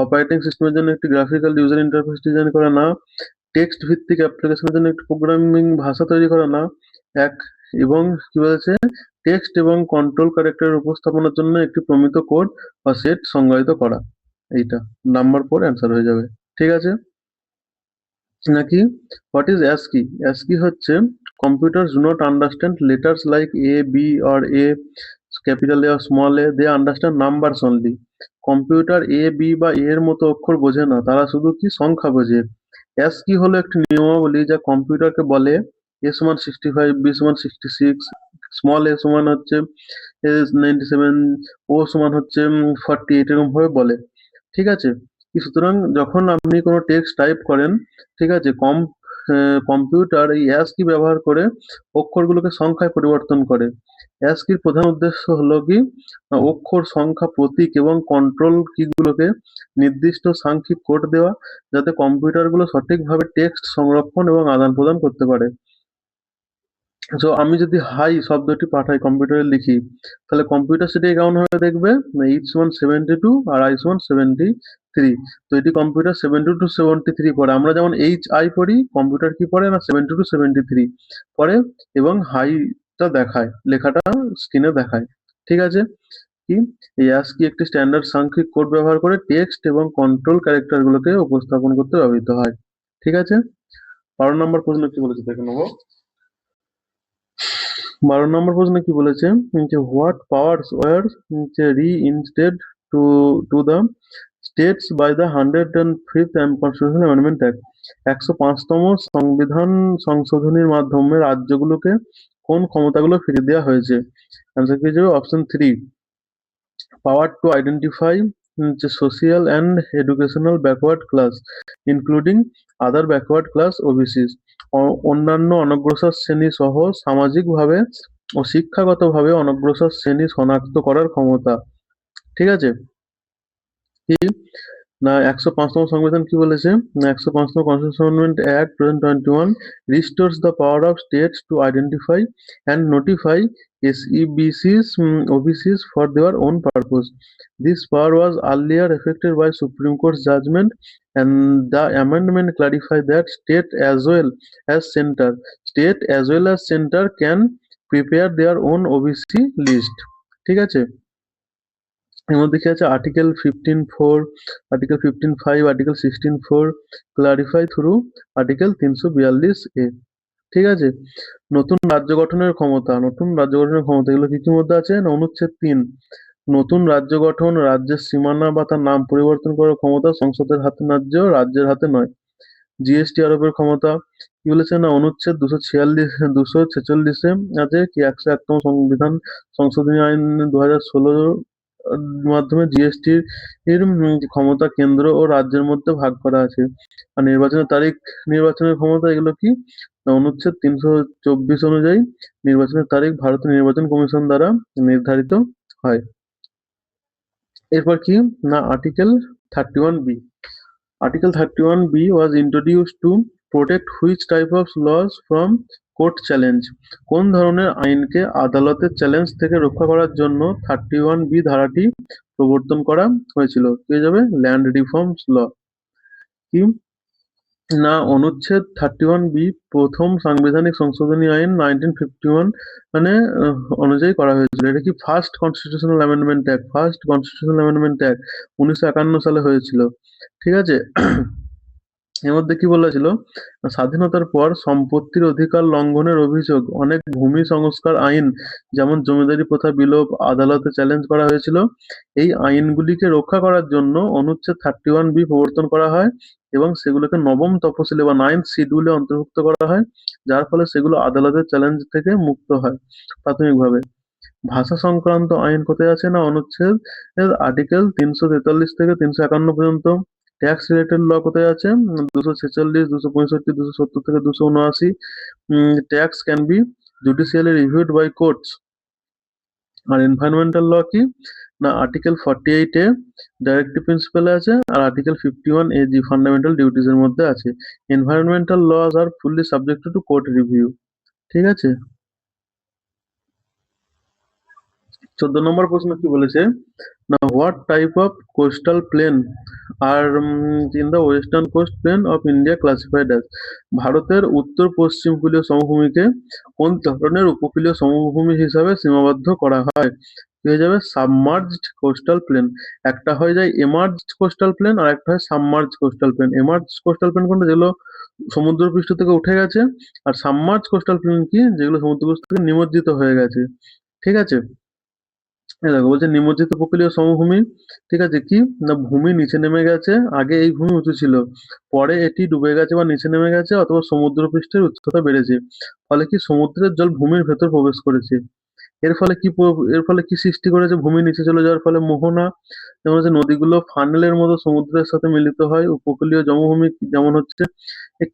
অপারেটিং সিস্টেমের জন্য একটি গ্রাফিক্যাল ইউজার ইন্টারফেস ডিজাইন করা না, টেক্সট ভিত্তিক অ্যাপ্লিকেশনের জন্য একটি প্রোগ্রামিং ভাষা তৈরি করা না, এক এবং কি বলেছে, টেক্সট এবং কন্ট্রোল ক্যারেক্টারের উপস্থাপনার জন্য একটি প্রমিত কোড বা সেট সংজ্ঞায়িত করা। এইটা নাম্বার 4 অ্যান্সার হয়ে যাবে, ঠিক আছে? নাকি হোয়াট ইজ ASCII? ASCII হচ্ছে computers do not understand letters like A, B or A, capital A or small a, they understand numbers only. Computer A, B বা A এর মতো অক্ষর বোঝে না, তারা শুধু কি সংখ্যা বোঝে। ASCII হলো একটি নিয়মাবলী যা কম্পিউটারকে বলে A সমান 65, B সমান 66, স্মল a সমান হচ্ছে 97, O সমান হচ্ছে 48, এরকম ভাবে বলে, ঠিক আছে? সুতরাং যখন আপনি কোনো টেক্সট টাইপ করেন, ঠিক আছে, কম্পিউটার এই ASCII ব্যবহার করে অক্ষরগুলোকে সংখ্যায় পরিবর্তন করে। ASCIIর প্রধান উদ্দেশ্য হলো কি, অক্ষর, সংখ্যা, প্রতীক এবং কন্ট্রোল কিগুলোকে নির্দিষ্ট সাংখ্যিক কোড দেওয়া, যাতে কম্পিউটারগুলো সঠিকভাবে টেক্সট সংরক্ষণ এবং আদান-প্রদান করতে পারে। আমি যদি হাই শব্দটি পাঠাই, কম্পিউটারে লিখি, তাহলে কম্পিউটার সেটাকে কেমন ভাবে দেখবে, H সমান 72 আর I সমান 73। তো এটি কম্পিউটার 72 to 73 পড়ে। আমরা যেমন HI পড়ি, কম্পিউটার কি পড়ে না 72 to 73 পড়ে এবং হাইটা দেখায়, লেখাটা স্ক্রিনে দেখায়, ঠিক আছে? কি এই ASCII একটি স্ট্যান্ডার্ড সাংখ্যিক কোড ব্যবহার করে টেক্সট এবং কন্ট্রোল ক্যারেক্টার গুলোকে উপস্থাপন করতে ব্যবহৃত হয়, ঠিক আছে? 12 নম্বর প্রশ্ন কি বলেছে দেখে নেবো। 12 নম্বর প্রশ্নে কি বলেছে যে what powers were reinstated to the states by the 105th constitutional amendment act. 105তম সংবিধান সংশোধনীর মাধ্যমে রাজ্যগুলোকে কোন ক্ষমতাগুলো ফিরিয়ে দেওয়া হয়েছে? অ্যান্সার কি যাবে? Option 3, power to identify social and educational backward class including other backward class OBCs, অন্যান্য অনগ্রসর শ্রেণী সহ সামাজিকভাবে ও শিক্ষাগতভাবে অনগ্রসর শ্রেণী শনাক্ত করার ক্ষমতা, ঠিক আছে? কি না 105তম সংবিধান কি বলেছে না 105তম constitutional amendment act 2021 restores the power of states to identify and notify SEBCs OBCs for their own purpose. This power was earlier affected by Supreme Court's judgment, and the amendment clarified that state as well as center can prepare their own OBC list, ঠিক আছে? এর মধ্যে কি আছে? Article 15(4), article 15(5), article 16(4) clarify through article 342A, ঠিক আছে? নতুন রাজ্য গঠনের ক্ষমতা, এগুলো কি কি মধ্যে আছে না অনুচ্ছেদ 3, নতুন রাজ্য গঠন, রাজ্যের সীমানা বা তার নাম পরিবর্তন করার ক্ষমতা সংসদের হাতে ন্যায্য, রাজ্যের হাতে নয়। জিএসটি আরোপের ক্ষমতা কি বলেছে না অনুচ্ছেদ 246 আছে কি 101তম সংবিধান সংশোধনী আইন 2016 মাধ্যমে জিএসটি এর ক্ষমতা কেন্দ্র ও রাজ্যের মধ্যে ভাগ করা আছে। আর নির্বাচনের ক্ষমতা, এগুলো কি অনুচ্ছেদ 324 অনুযায়ী নির্বাচনের তারিখ ভারতের নির্বাচন কমিশন দ্বারা নির্ধারিত হয়। এরপর কি না article 31B, Article 31B was introduced to protect which type of laws from court challenge. কোন ধরনের আইনকে আদালতের চ্যালেঞ্জ থেকে রক্ষা করার জন্য 31B ধারাটি প্রবর্তন করা হয়েছিল? কি হয়ে যাবে? ল্যান্ড রিফর্মস ল। কি না অনুচ্ছেদ 31B প্রথম সাংবিধানিক সংশোধনী আইন 1951 মানে অনুযায়ী করা হয়েছিল। এটা কি ফার্স্ট কনস্টিটিউশনাল অ্যামেন্ডমেন্ট অ্যাক্ট, 1951 সালে হয়েছিল। ঠিক আছে। এর মধ্যে কি বলেছিল? স্বাধীনতার পর সম্পত্তির অধিকার লঙ্ঘনের অভিযোগ অনেক ভূমি সংস্কার আইন যেমন জমিদারি প্রথা বিলোপ আদালতে চ্যালেঞ্জ করা হয়েছিল। এই আইনগুলিকে রক্ষা করার জন্য অনুচ্ছেদ 31B প্রবর্তন করা হয় এবং সেগুলোকে নবম তফসিলে বা 9th শিডিউলে অন্তর্ভুক্ত করা হয়, যার ফলে সেগুলো আদালতের চ্যালেঞ্জ থেকে মুক্ত হয় প্রাথমিকভাবে। ভাষা সংক্রান্ত আইন কোথায় আছে? না অনুচ্ছেদ আর্টিকেল 343 থেকে 351 পর্যন্ত। ট্যাক্স রিলেটেড ল কোথায় আছে? 246, 265, 270 থেকে 279। Tax can be judicially reviewed by courts. আর এনভায়রনমেন্টাল ল কি? না আর্টিকেল 48A ডাইরেক্টিভ প্রিন্সিপালে আছে, আর আর্টিকেল 51AG ফান্ডামেন্টাল ডিউটিজ এর মধ্যে আছে। Environmental laws are fully subjected to court review. ঠিক আছে। 14 নম্বর প্রশ্ন কি বলেছে? না what type of coastal plain are in the western coast plain of India classified as. ভারতের উত্তর পশ্চিমপূর্বীয় সমভূমিকে কোন ধরনের উপকূলীয় সমভূমি হিসাবে সীমাবদ্ধ করা হয়? কি হয়ে যাবে? Submerged coastal plain. একটা হয়ে যায় এমার্জড কোস্টাল প্লেন আর একটা হয় submerged coastal plain. Emerged coastal plain কোনটা? যেগুলো সমুদ্রপৃষ্ঠ থেকে উঠে গেছে। আর সাবমার্জড কোস্টাল প্লেন কি? যেগুলো সমুদ্রপৃষ্ঠ থেকে নিমজ্জিত হয়ে গেছে। ঠিক আছে। এই দেখো বলছে নিমজ্জিত উপকূলীয় সমভূমি। ঠিক আছে। কি না ভূমি নিচে নেমে গেছে, আগে এই ভূমি উঁচু ছিল, পরে এটি ডুবে গেছে বা নিচে নেমে গেছে অথবা সমুদ্রপৃষ্ঠের উচ্চতা বেড়েছে, ফলে কি সমুদ্রের জল ভূমির ভেতর প্রবেশ করেছে। এর ফলে কি সৃষ্টি করেছে? ভূমি নিচে চলে যাওয়ার ফলে মোহনা, যেমন হচ্ছে নদীগুলো ফানেলের মতো সমুদ্রের সাথে মিলিত হয়। উপকূলীয় জমভূমি যেমন হচ্ছে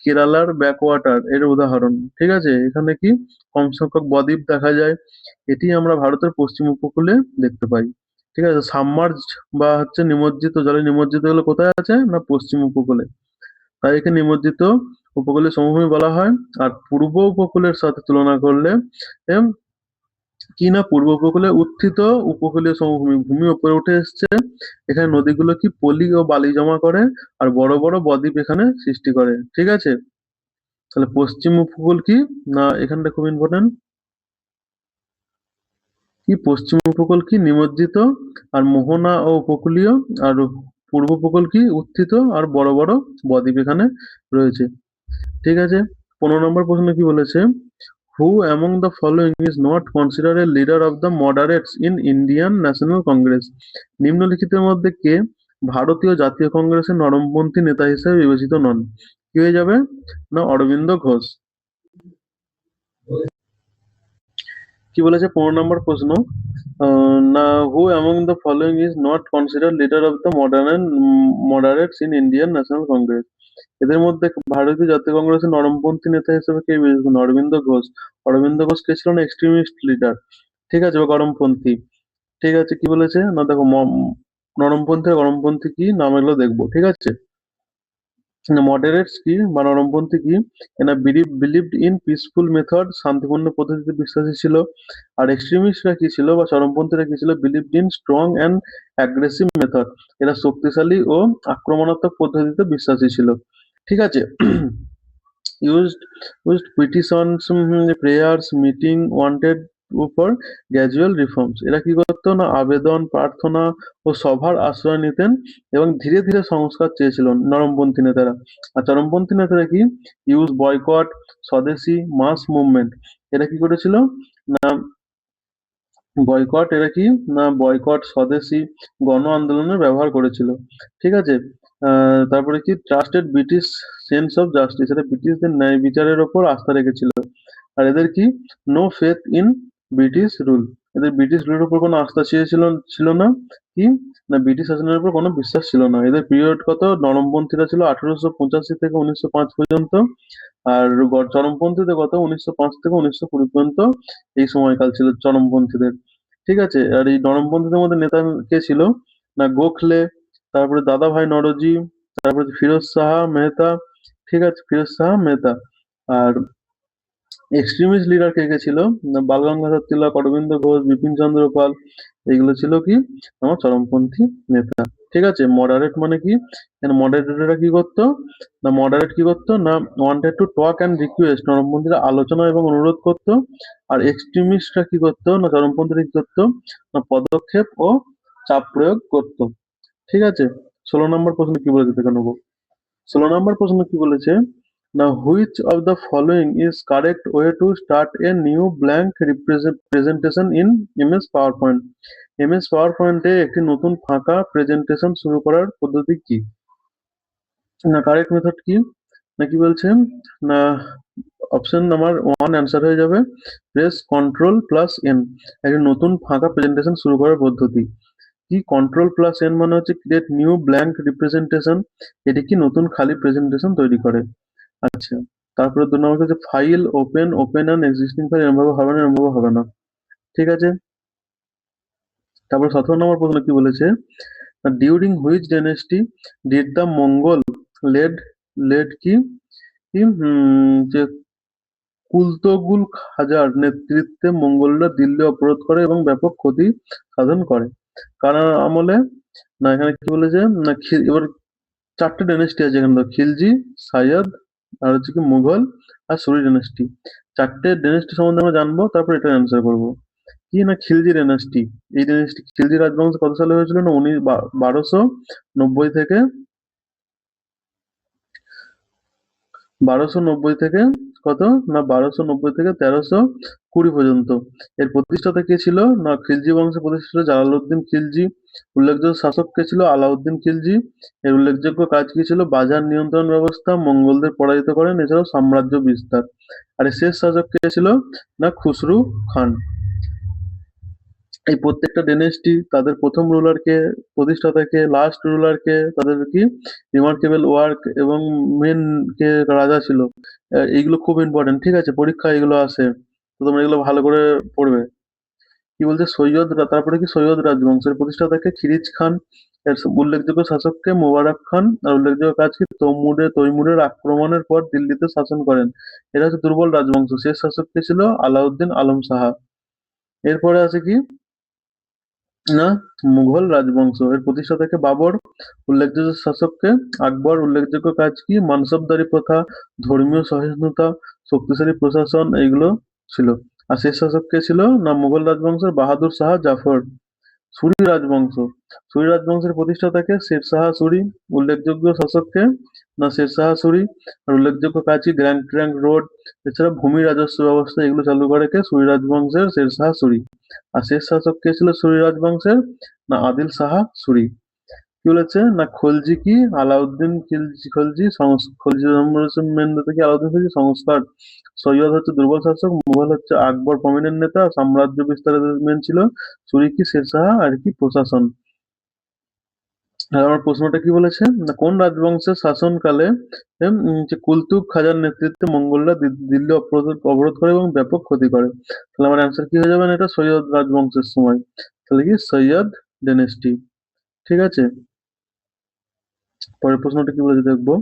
কেরালার ব্যাকওয়াটার এর উদাহরণ। ঠিক আছে। এখানে কি কম সংখ্যক বদ্বীপ দেখা যায়। এটি আমরা ভারতের পশ্চিম উপকূলে দেখতে পাই। ঠিক আছে। সাবমার্জড বা হচ্ছে নিমজ্জিত জলে নিমজ্জিত হলো কোথায় আছে? না পশ্চিম উপকূলে। তাই একে নিমজ্জিত উপকূলীয় সমভূমি বলা হয়। আর পূর্ব উপকূলের সাথে তুলনা করলে এম কি না পূর্ব উপকূলে উত্থিত উপকূলীয় সমভূমি, ভূমি উপরে উঠে এসছে। এখানে নদীগুলো কি পলি ও বালি জমা করে আর বড় বড় বদ্বীপ এখানে সৃষ্টি করে। ঠিক আছে। তাহলে পশ্চিম উপকূল কি? না এখানটা খুব ইম্পর্টেন্ট। কি পশ্চিম উপকূল কি? নিমজ্জিত আর মোহনা ও উপকূলীয়। আর পূর্ব উপকূল কি? উত্থিত আর বড় বড় বদ্বীপ এখানে রয়েছে। ঠিক আছে। 15 নম্বর প্রশ্ন কি বলেছে? Who among the following is not considered a leader of the moderates in Indian National Congress? নিম্নলিখিতের মধ্যে কে ভারতীয় জাতীয় কংগ্রেসের নরমপন্থী নেতা হিসেবে বিবেচিত নন? কি হয়ে যাবে? না অরবিন্দ ঘোষ। কি বলেছে? 15 নম্বর প্রশ্ন। না হু among the following is not considered leader of the moderates in Indian National Congress? এদের মধ্যে ভারতীয় জাতীয় কংগ্রেসের নরমপন্থী নেতা হিসেবে কে বিবেচিত? অরবিন্দ ঘোষ। অরবিন্দ ঘোষ কে ছিলেন এক্সট্রিমিস্ট লিডার। ঠিক আছে, বা গরমপন্থী। ঠিক আছে। কি বলেছে? না দেখো নরমপন্থী আর গরমপন্থী কি নাম এগুলো দেখবো। ঠিক আছে। মডারেটস কি বা নরমপন্থী কি? এরা বিলিভড ইন পিসফুল মেথড, শান্তিপূর্ণ পদ্ধতিতে বিশ্বাসী ছিল। আর এক্সট্রিমিস্টরা কি ছিল বা চরমপন্থীরা কি ছিল? Believed in strong and aggressive method. এরা শক্তিশালী ও আক্রমণাত্মক পদ্ধতিতে বিশ্বাসী ছিল। ঠিক আছে। used petitions, prayers, meeting wanted for gradual reforms. এরা কি করতো? না আবেদন, প্রার্থনা ও সভার আশ্রয় নিতেন এবং ধীরে ধীরে সংস্কার চেয়েছিলেন নরমপন্থী নেতারা। আর চরমপন্থী নেতারা কি? ইউজ বয়কট, স্বদেশী, মাস মুভমেন্ট। এরা কি করেছিল? না বয়কট। এরা কি? না বয়কট, স্বদেশী, গণ আন্দোলনের ব্যবহার করেছিল। ঠিক আছে। তারপরে কি trusted British sense of justice. এরা ব্রিটিশদের ন্যায় বিচারের ওপর আস্থা রেখেছিল। আর এদের কি? No faith in British rule. এদের ব্রিটিশ রুলের উপর কোনো আস্থা ছিল না। কি না ব্রিটিশ শাসনের উপর কোনো বিশ্বাস ছিল না। এদের পিরিয়ড কত? নরমপন্থীরা ছিল 1885 থেকে 1905 পর্যন্ত। আর চরমপন্থীদের কত? 1905 থেকে 1920 পর্যন্ত এই সময়কাল ছিল চরমপন্থীদের। ঠিক আছে। আর এই নরমপন্থীদের মধ্যে নেতা কে ছিল? না গোখলে, তারপরে দাদাভাই নওরোজি, তারপরে ফিরোজ শাহ মেহতা। ঠিক আছে, ফিরোজ শাহ মেহতা। আর এক্সট্রিমিস্ট লিডার কে কে ছিল? না বাল গঙ্গাধর তিলক, অরবিন্দ ঘোষ, বিপিন চন্দ্র পাল, এগুলো ছিল কি আমার চরমপন্থী নেতা। ঠিক আছে, মডারেট মানে কি? মডারেটররা কি করতো? না মডারেট কি করতো না wanted to talk and request, চরমপন্থীরা আলোচনা এবং অনুরোধ করতো। আর এক্সট্রিমিস্টরা কি করতো? না চরমপন্থীরা কি করতো? না পদক্ষেপ ও চাপ প্রয়োগ করতো। ঠিক আছে, 16 নম্বর প্রশ্ন কি বলেছে দেখে নেবো। 16 নম্বর প্রশ্ন কি বলেছে? না which of the following is correct way to start a new blank presentation in MS power point? MS পাওয়ার পয়েন্টে একটি নতুন ফাঁকা প্রেজেন্টেশন শুরু করার পদ্ধতি কি? না কারেক্ট মেথড কি? না কি বলছে? না অপশন নাম্বার 1 অ্যান্সার হয়ে যাবে প্রেস কন্ট্রোল প্লাস এন, একটি নতুন ফাঁকা প্রেজেন্টেশন শুরু করার পদ্ধতি। কি কন্ট্রোল প্লাস এন মানে হচ্ছে ক্রিয়েট নিউ ব্ল্যাঙ্ক রিপ্রেজেন্টেশন, এটি কি নতুন খালি প্রেজেন্টেশন তৈরি করে। আচ্ছা, তারপরে 2 নম্বর হচ্ছে file open open an existing file, এরমভাবে হবে না, এরমভাবে হবে না। ঠিক আছে, তারপর 17 নম্বর প্রশ্ন কি বলেছে? During which dynasty did the Mongol led led কি কি যে কুলতোগুল খাজার নেতৃত্বে মঙ্গোলরা দিল্লি অবরোধ করে এবং ব্যাপক ক্ষতি সাধন করে? কার আমলে? না এখানে কি বলেছে? না এবার 4টে ডাইনেস্টি আছে এখানে, খিলজি, সাইয়দ, আর হচ্ছে কি মুঘল, আর সুরি ডাইনেস্টি। 4টে ডাইনেস্টি সম্বন্ধে আমরা জানবো, তারপর এটা অ্যান্সার করবো। কি না খিলজি ডাইনেস্টি, এই ডাইনেস্টি খিলজি রাজবংশ কত সালে হয়েছিল? না 1290 থেকে 1290 থেকে কত? না 1290 থেকে 1320 পর্যন্ত। এর প্রতিষ্ঠাতা কে ছিল? না খিলজি বংশের প্রতিষ্ঠাতা জালালউদ্দিন খিলজি। উল্লেখযোগ্য শাসক কে ছিল? আলাউদ্দিন খিলজি। এর উল্লেখযোগ্য কাজ কি ছিল? বাজার নিয়ন্ত্রণ ব্যবস্থা, মঙ্গোলদের পরাজিত করেন, এছাড়াও সাম্রাজ্য বিস্তার। আর এর শেষ শাসক কে ছিল? না খুসরু খান। এই প্রত্যেকটা ডেনেস্টি তাদের প্রথম রুলারকে, প্রতিষ্ঠাতাকে, লাস্ট রুলারকে, তাদের কি রিমার্কেবল ওয়ার্ক এবং মেন কে রাজা ছিল, এইগুলো খুব ইম্পর্টেন্ট। ঠিক আছে, পরীক্ষায় এগুলো আসে, তো তোমরা এগুলো ভালো করে পড়বে। কি বলছে? তারপরে কি সৈয়দ রাজবংশের প্রতিষ্ঠাতাকে খিরিজ খান, এর উল্লেখযোগ্য শাসককে মোবারক খান, আর উল্লেখযোগ্য কাজ কি তৈমুরের আক্রমণের পর দিল্লিতে শাসন করেন। এরা হচ্ছে দুর্বল রাজবংশ। শেষ শাসক কে ছিল? আলাউদ্দিন আলম শাহ। এরপরে আছে কি না মুঘল রাজবংশ, এর প্রতিষ্ঠাতাকে বাবর। উল্লেখযোগ্য শাসককে আকবর। উল্লেখযোগ্য কাজ কি? মানসবদারি প্রথা, ধর্মীয় সহিষ্ণুতা, শক্তিশালী প্রশাসন, এইগুলো ছিল। আর শেষ শাসক কে ছিল? না মুঘল রাজবংশের বাহাদুর শাহ জাফর। সুরি রাজবংশ, সুরি রাজবংশের প্রতিষ্ঠাতাকে? শের শাহ সুরি। উল্লেখযোগ্য শাসককে? না শের শাহ সুরি। আর উল্লেখযোগ্য কাজ কি? গ্র্যান্ড ট্রাঙ্ক রোড, এছাড়া ভূমি রাজস্ব ব্যবস্থা, এগুলো চালু করে কে? সুরি রাজবংশের শের শাহ সুরি। আর শেষ শাসক কে ছিল সুরি রাজবংশের? না আদিল শাহ সুরি। কি বলেছে? না খলজি কি? আলাউদ্দিন খলজি খলজি মেন কি? আলাউদ্দিন খলজি সংস্কার। সৈয়দ হচ্ছে দুর্বল শাসক, মুঘল হচ্ছে আকবর প্রমিনেন্ট নেতা, সাম্রাজ্য বিস্তারের মেন ছিল সুরি কি শের শাহ, আর কি প্রশাসন। আর আমার প্রশ্নটা কি বলেছে? না কোন রাজবংশের শাসনকালে যে কুলতুগ খাজার নেতৃত্বে মঙ্গোলরা দিল্লি অবরোধ করে এবং ব্যাপক ক্ষতি করে? তাহলে আমার অ্যান্সার কি হয়ে যাবে? না এটা সৈয়দ রাজবংশের সময়। তাহলে কি সৈয়দ ডাইনেস্টি। ঠিক আছে, পরের প্রশ্নটা কি বলেছে দেখবো।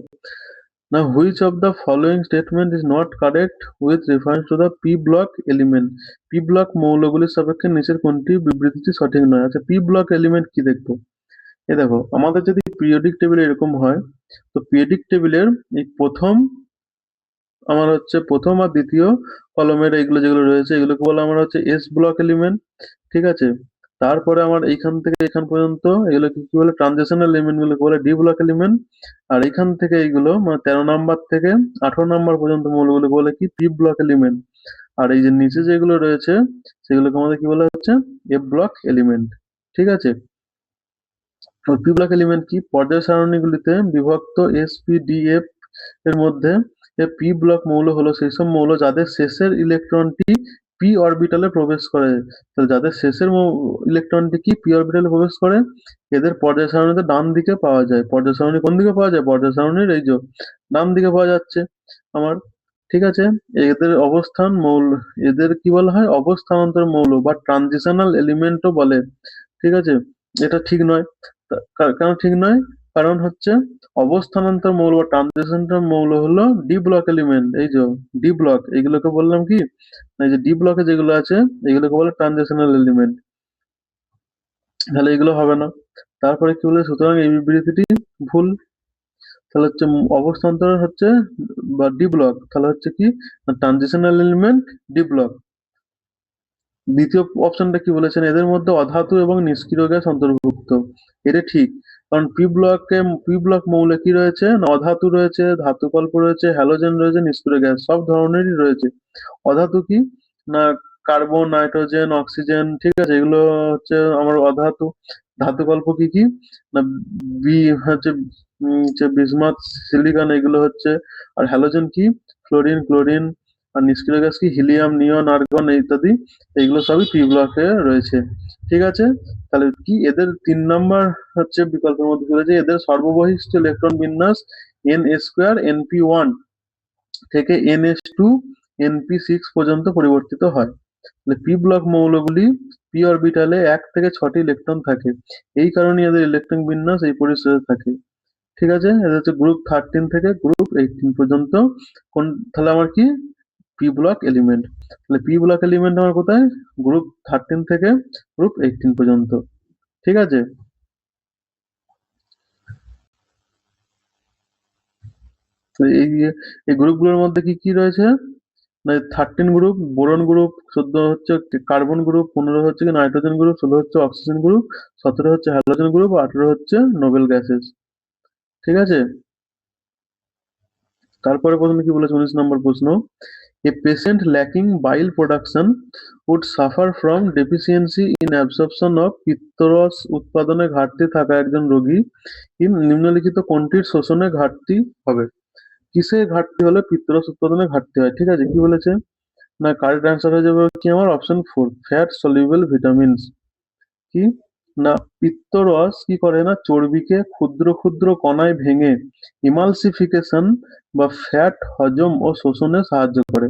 না which of the following statement is not correct with reference to the P block element? P block মৌলগুলির সাপেক্ষে নিচের কোনটি বিবৃতিটি সঠিক নয়? আচ্ছা, পি ব্লক এলিমেন্ট কি দেখবো। এই দেখো, আমাদের যদি পিরিয়ডিক টেবিল এরকম হয়, তো পিরিয়ডিক টেবিলের এই প্রথম আর দ্বিতীয় কলমের এইগুলো যেগুলো রয়েছে, এগুলোকে বলে আমার হচ্ছে এস ব্লক এলিমেন্ট। ঠিক আছে, তারপরে আমার এইখান থেকে এখান পর্যন্ত এগুলো কি বলে? ট্রানজিশনাল এলিমেন্ট গুলোকে বলে ডি ব্লক এলিমেন্ট। আর এইখান থেকে এইগুলো মানে 13 নম্বর থেকে 18 নম্বর পর্যন্ত মৌলগুলোকে বলে কি? P block element. আর এই যে নিচে যেগুলো রয়েছে সেগুলোকে আমাদের কি বলা হচ্ছে? F block element. ঠিক আছে, পি ব্লক এলিমেন্ট কি? পর্যায় সারণীগুলিতে বিভক্ত এস-পি-ডি-এফ এর মধ্যে পি ব্লক মৌল হলো সেইসব মৌল যাদের শেষের ইলেকট্রনটি পি অরবিটালে প্রবেশ করে। তাহলে যাদের শেষের ইলেকট্রনটি কি পি অরবিটালে প্রবেশ করে, এদের পর্যায় সারণীতে ডান দিকে পাওয়া যায়। পর্যায় সারণী কোন দিকে পাওয়া যায়? পর্যায় সারণীর এই যে ডান দিকে পাওয়া যাচ্ছে আমার। ঠিক আছে, এদের অবস্থান মৌল, এদের কি বলা হয়? অবস্থানান্তর মৌল বা ট্রানজিশনাল এলিমেন্টও বলে। ঠিক আছে, এটা ঠিক নয়। কেন ঠিক নয়? কারণ হচ্ছে অবস্থানান্তর মৌল বা ট্রানজিশনাল মৌল হলো ডি ব্লক এলিমেন্ট। এই যে ডি ব্লক, এইগুলোকে বললাম কি, এই যে ডি ব্লকে যেগুলো আছে এগুলোকে বলে ট্রানজিশনাল এলিমেন্ট। তাহলে এগুলো হবে না। তারপরে কি বলে, সুতরাং এই বিবৃতিটি ভুল। তাহলে হচ্ছে অবস্থান্তর হচ্ছে বা ডি ব্লক, তাহলে হচ্ছে কি ট্রানজিশনাল এলিমেন্ট ডি ব্লক। দ্বিতীয় অপশনটা কি বলেছেন, এদের মধ্যে অধাতু এবং নিষ্ক্রিয় গ্যাস অন্তর্ভুক্ত। এটা ঠিক, কারণ পি ব্লক মৌলে কি রয়েছে না, অধাতু রয়েছে, ধাতু কল্প রয়েছে, হ্যালোজেন রয়েছে, নিষ্ক্রিয় গ্যাস সব ধরনেরই রয়েছে। অধাতু কি না, কার্বন, নাইট্রোজেন, অক্সিজেন, ঠিক আছে, এগুলো হচ্ছে আমার অধাতু। ধাতু কল্প কি কি না, বি হচ্ছে হচ্ছে বিসমাথ, সিলিকন, এগুলো হচ্ছে। আর হ্যালোজেন কি, ফ্লোরিন, ক্লোরিন। আর নিষ্ক্রিয় গ্যাস কি, হিলিয়াম, নিয়ন, আর্গন ইত্যাদি। এগুলো সবই পি ব্লকে রয়েছে। ঠিক আছে, তাহলে কি এদের 3 নম্বর হচ্ছে বিকল্পের মধ্যে কি বলেছে, এদের সর্ববহিষ্ঠ ইলেকট্রন বিন্যাস n2 np1 থেকে ns2 np6 পর্যন্ত পরিবর্তিত হয়। তাহলে পি ব্লক মৌলগুলি পি অরবিটালে 1 থেকে 6টি ইলেকট্রন থাকে। এই কারণে এদের ইলেকট্রন বিন্যাস এই পরিসরে থাকে। ঠিক আছে, এটা হচ্ছে গ্রুপ 13 থেকে গ্রুপ 18 পর্যন্ত। কোন, তাহলে আমার কি পি ব্লক এলিমেন্ট। তাহলে পি ব্লক এলিমেন্ট আমার কোথায়, গ্রুপ 13 থেকে গ্রুপ 18 পর্যন্ত। ঠিক আছে, তো এই গ্রুপগুলোর মধ্যে কি কি রয়েছে না, 13 গ্রুপ বোরন গ্রুপ, 14 হচ্ছে কার্বন গ্রুপ, 15 হচ্ছে কি নাইট্রোজেন গ্রুপ, 16 হচ্ছে অক্সিজেন গ্রুপ, 17 হচ্ছে হ্যালোজেন গ্রুপ, 18 হচ্ছে নোবেল গ্যাসেস। ঠিক আছে, তারপরে প্রশ্ন কি বলেছে, 19 নম্বর প্রশ্ন, a patient lacking bile production would suffer from deficiency in absorption of পিত্তরস উৎপাদনে ঘাটতি থাকা একজন রোগী নিম্নলিখিত কোনটির শোষণে ঘাটতি হবে। কিসে ঘাটতি হলে পিত্তরস উৎপাদনে ঘাটতি হয়। ঠিক আছে, কি বলেছে না, কারেক্ট অ্যান্সার হয়ে যাবে কি আমার অপশন 4, ফ্যাট সলিউবল ভিটামিনস। কি না, পিত্তরস কি করে না, চর্বিকে ক্ষুদ্র ক্ষুদ্র কণায় ভেঙে ইমালসিফিকেশন বা ফ্যাট হজম ও শোষণে সাহায্য করে।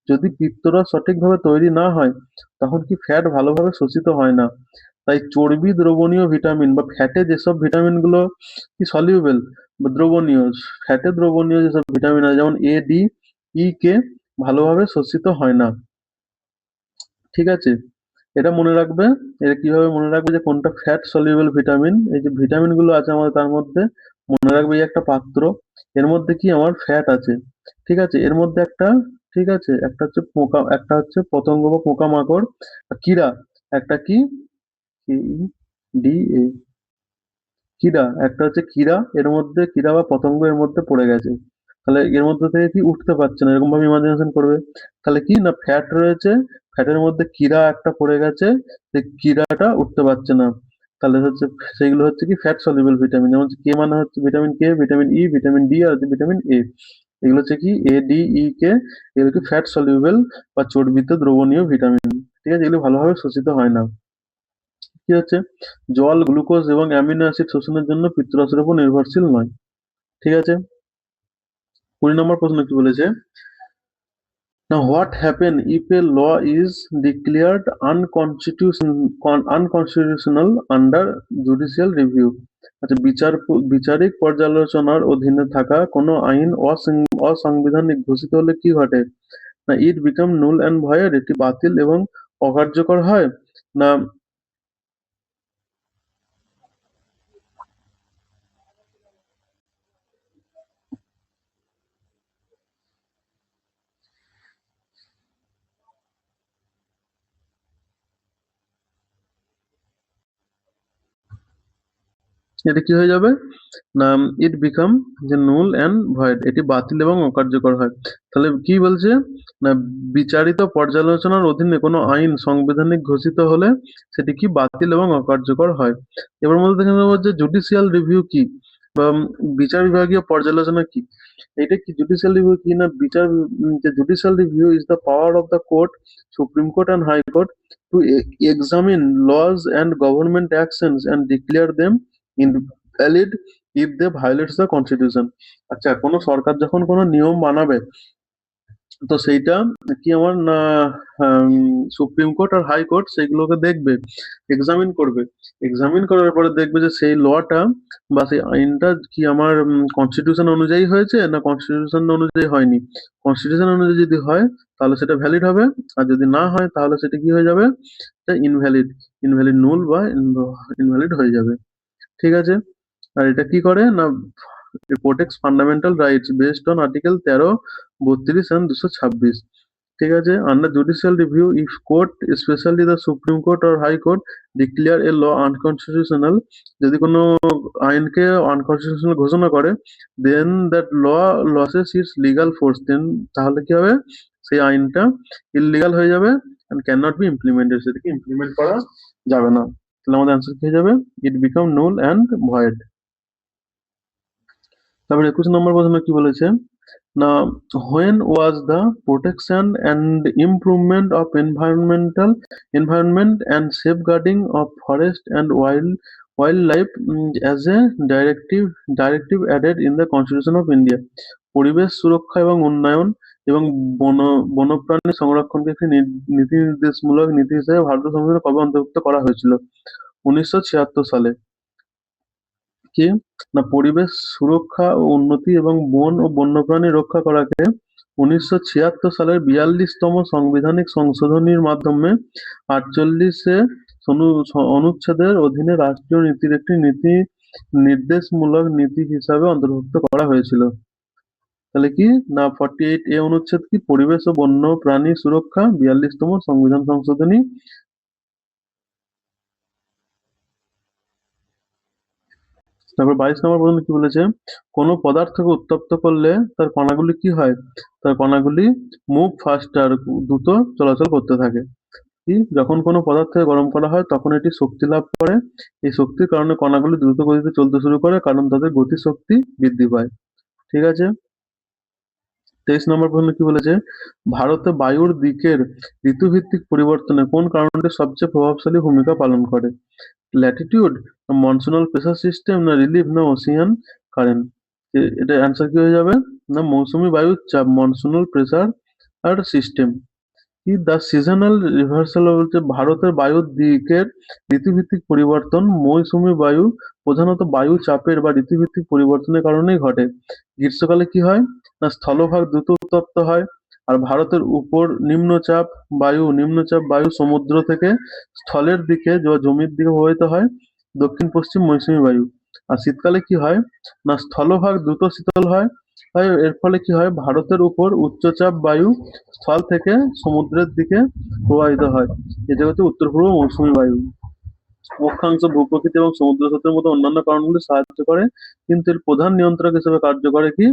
যদি পিত্তরস সঠিকভাবে তৈরি না হয় তখন কি ফ্যাট ভালোভাবে শোষিত হয় না। তাই চর্বি দ্রবণীয় ভিটামিন বা ফ্যাটে যেসব ভিটামিন গুলো কি সলিউবেল বা দ্রবণীয়, ফ্যাটে দ্রবণীয় যেসব ভিটামিন আছে যেমন এ, ডি, ই, কে ভালোভাবে শোষিত হয় না। ঠিক আছে, এটা মনে রাখবে। এটা কিভাবে মনে রাখবে যে কোনটা ফ্যাট সলিউবল ভিটামিন, এই যে ভিটামিন গুলো আছে আমাদের তার মধ্যে মনে রাখবে এই একটা পাত্র, এর মধ্যে কি আমার ফ্যাট আছে। ঠিক আছে, এর মধ্যে একটা, ঠিক আছে, একটা হচ্ছে পোকা, একটা হচ্ছে পতঙ্গ বা পোকামাকড়, কীরা, একটা কি ডি এ, কীরা, একটা হচ্ছে কীরা, এর মধ্যে কীরা বা পতঙ্গ এর মধ্যে পড়ে গেছে। তাহলে এর মধ্যে থেকে কি উঠতে পারছে না, এরকম ভাবে ইমাজিনেশন করবে। তাহলে কি না, ফ্যাট রয়েছে, ফ্যাটের মধ্যে কীরা একটা পড়ে গেছে, সেই কীরাটা উঠতে পারছে না। তাহলে হচ্ছে সেইগুলো হচ্ছে কি ফ্যাট সলিউবল ভিটামিন, যেমন কে মানে হচ্ছে vitamin K, vitamin E, vitamin D আর ভিটামিন এ। এগুলো হচ্ছে কি এ, ডি, ই, কে, এগুলো কি ফ্যাট সলিউবল বা চর্বিত দ্রবণীয় ভিটামিন। ঠিক আছে, এগুলো ভালোভাবে শোষিত হয় না। কি হচ্ছে, জল, গ্লুকোজ এবং অ্যামিনো অ্যাসিড শোষণের জন্য পিত্তরসের উপর নির্ভরশীল নয়। ঠিক আছে, 20 নম্বর প্রশ্ন কি বলেছে, now what happen if a law is declared unconstitutional under judicial review? আচ্ছা, বিচারিক পর্যালোচনার অধীনে থাকা কোনো আইন অসাংবিধানিক ঘোষিত হলে কি ঘটে না, ইট বিকাম নুল অ্যান্ড ভয়েড, এটি বাতিল এবং অকার্যকর হয়। না, এটা কি হয়ে যাবে না, ইট বিকাম যে নুল অ্যান্ড ভয়েড, এটি বাতিল এবং অকার্যকর হয়। তাহলে কি বলছে না, বিচারিত পর্যালোচনার অধীনে কোনো আইন সাংবিধানিক ঘোষিত হলে সেটি কি বাতিল এবং অকার্যকর হয়। এবার মধ্যে দেখে নেবো যে জুডিশিয়াল রিভিউ কি বা বিচার বিভাগীয় পর্যালোচনা কি। এটা কি জুডিশিয়াল রিভিউ কি না, বিচার, যে judicial review is the power of the court, Supreme Court and High Court to examine laws and government actions and declare them invalid if they violates the constitution. আচ্ছা, কোনো সরকার যখন কোনো নিয়ম বানাবে তো সেইটা কি আমার না সুপ্রিম কোর্ট আর হাই কোর্ট সেইগুলোকে দেখবে, এক্সামিন করবে। এক্সামিন করার পরে দেখবে যে সেই লটা বা সেই আইনটা কি আমার কনস্টিটিউশন অনুযায়ী হয়েছে না কনস্টিটিউশন অনুযায়ী হয়নি। কনস্টিটিউশন অনুযায়ী যদি হয় তাহলে সেটা ভ্যালিড হবে, আর যদি না হয় তাহলে সেটা কি হয়ে যাবে, ইনভ্যালিড, ইনভ্যালিড নুল বা ইনভ্যালিড হয়ে যাবে। ঠিক আছে? আর এটা কি করে না, protects fundamental rights based on article 13, 32 and 226। ঠিক আছে? Under judicial review if court specially the supreme court or high court declare a law unconstitutional, যদি কোনো আইনকে আনকনস্টিটিউশনাল ঘোষণা করে, then that law loses its legal force, then তাহলে কি হবে, সেই আইনটা ইললিগাল হয়ে যাবে and can not be implemented, সেটাকে ইমপ্লিমেন্ট করা যাবে না। তাহলে আমাদের অ্যান্সার কি হয়ে যাবে, ইট বিকাম নুল অ্যান্ড ভয়েড। তারপর 21 নম্বর প্রশ্ন কি বলেছে না, when was the protection and improvement of environment and safeguarding of forest and wildlife as a directive added in the Constitution of India? পরিবেশ সুরক্ষা এবং উন্নয়ন এবং বন বন্যপ্রাণী সংরক্ষণকে একটি নীতি নির্দেশমূলক নীতি হিসেবে ভারতীয় সংবিধানে কবে অন্তর্ভুক্ত করা হয়েছিল? 1976 সালে। কি না, পরিবেশ সুরক্ষা ও উন্নতি এবং বন ও বন্যপ্রাণী রক্ষা করাকে 1976 সালের 42তম সাংবিধানিক সংশোধনীর মাধ্যমে 48 অনুচ্ছেদের অধীনে রাষ্ট্রীয় নীতির একটি নির্দেশমূলক নীতি হিসাবে অন্তর্ভুক্ত করা হয়েছিল। তাহলে কি না, 48A অনুচ্ছেদ কি, পরিবেশ ও বন্য প্রাণী সুরক্ষা, 42তম সংবিধান সংশোধনী। তারপর 22 নম্বর প্রশ্ন কি বলেছে, কোনো পদার্থকে উত্তপ্ত করলে তার কণাগুলি কি হয়, তার কণাগুলি মুভ ফাস্টার, দ্রুত চলাচল করতে থাকে। কি, যখন কোনো পদার্থকে গরম করা হয় তখন এটি শক্তি লাভ করে, এই শক্তির কারণে কণাগুলি দ্রুত গতিতে চলতে শুরু করে কারণ তাদের গতিশক্তি বৃদ্ধি পায়। ঠিক আছে? 23 নম্বর প্রশ্ন কি বলেছে, ভারতে বায়ুর দিকের ঋতুভিত্তিক পরিবর্তনে কোন কারণটি সবচেয়ে প্রভাবশালী ভূমিকা পালন করে? ল্যাটিটিউড, মনসুনাল প্রেসার সিস্টেম, না রিলিফ, না ওশিয়ান কারেন্ট? এটা অ্যান্সার কি হয়ে যাবে না, মৌসুমী বায়ুর চাপ, মনসুনাল প্রেসার আর সিস্টেম। কি, দ্য সিজনাল রিভার্সাল বলছে ভারতের বায়ুর দিকের ঋতুভিত্তিক পরিবর্তন মৌসুমী বায়ু প্রধানত বায়ু চাপের বা ঋতুভিত্তিক পরিবর্তনের কারণেই ঘটে। গ্রীষ্মকালে কি হয় না, স্থলভাগ দ্রুত উত্তপ্ত হয়, আর ভারতের উপর নিম্নচাপ বায়ু সমুদ্র থেকে স্থলের দিকে জমির দিকে প্রবাহিত হয়, দক্ষিণ পশ্চিম মৌসুমী বায়ু। আর শীতকালে কি হয় না, স্থলভাগ দ্রুত শীতল হয়, এর ফলে কি হয়, ভারতের উপর উচ্চচাপ বায়ু স্থল থেকে সমুদ্রের দিকে প্রবাহিত হয়, এটি হচ্ছে উত্তর পূর্ব মৌসুমী বায়ু। অক্ষাংশ, ভূপ্রকৃতি এবং সমুদ্র স্রোতের মতো অন্যান্য কারণগুলি সাহায্য করে, কিন্তু এর প্রধান নিয়ন্ত্রক হিসেবে কার্য করে কি,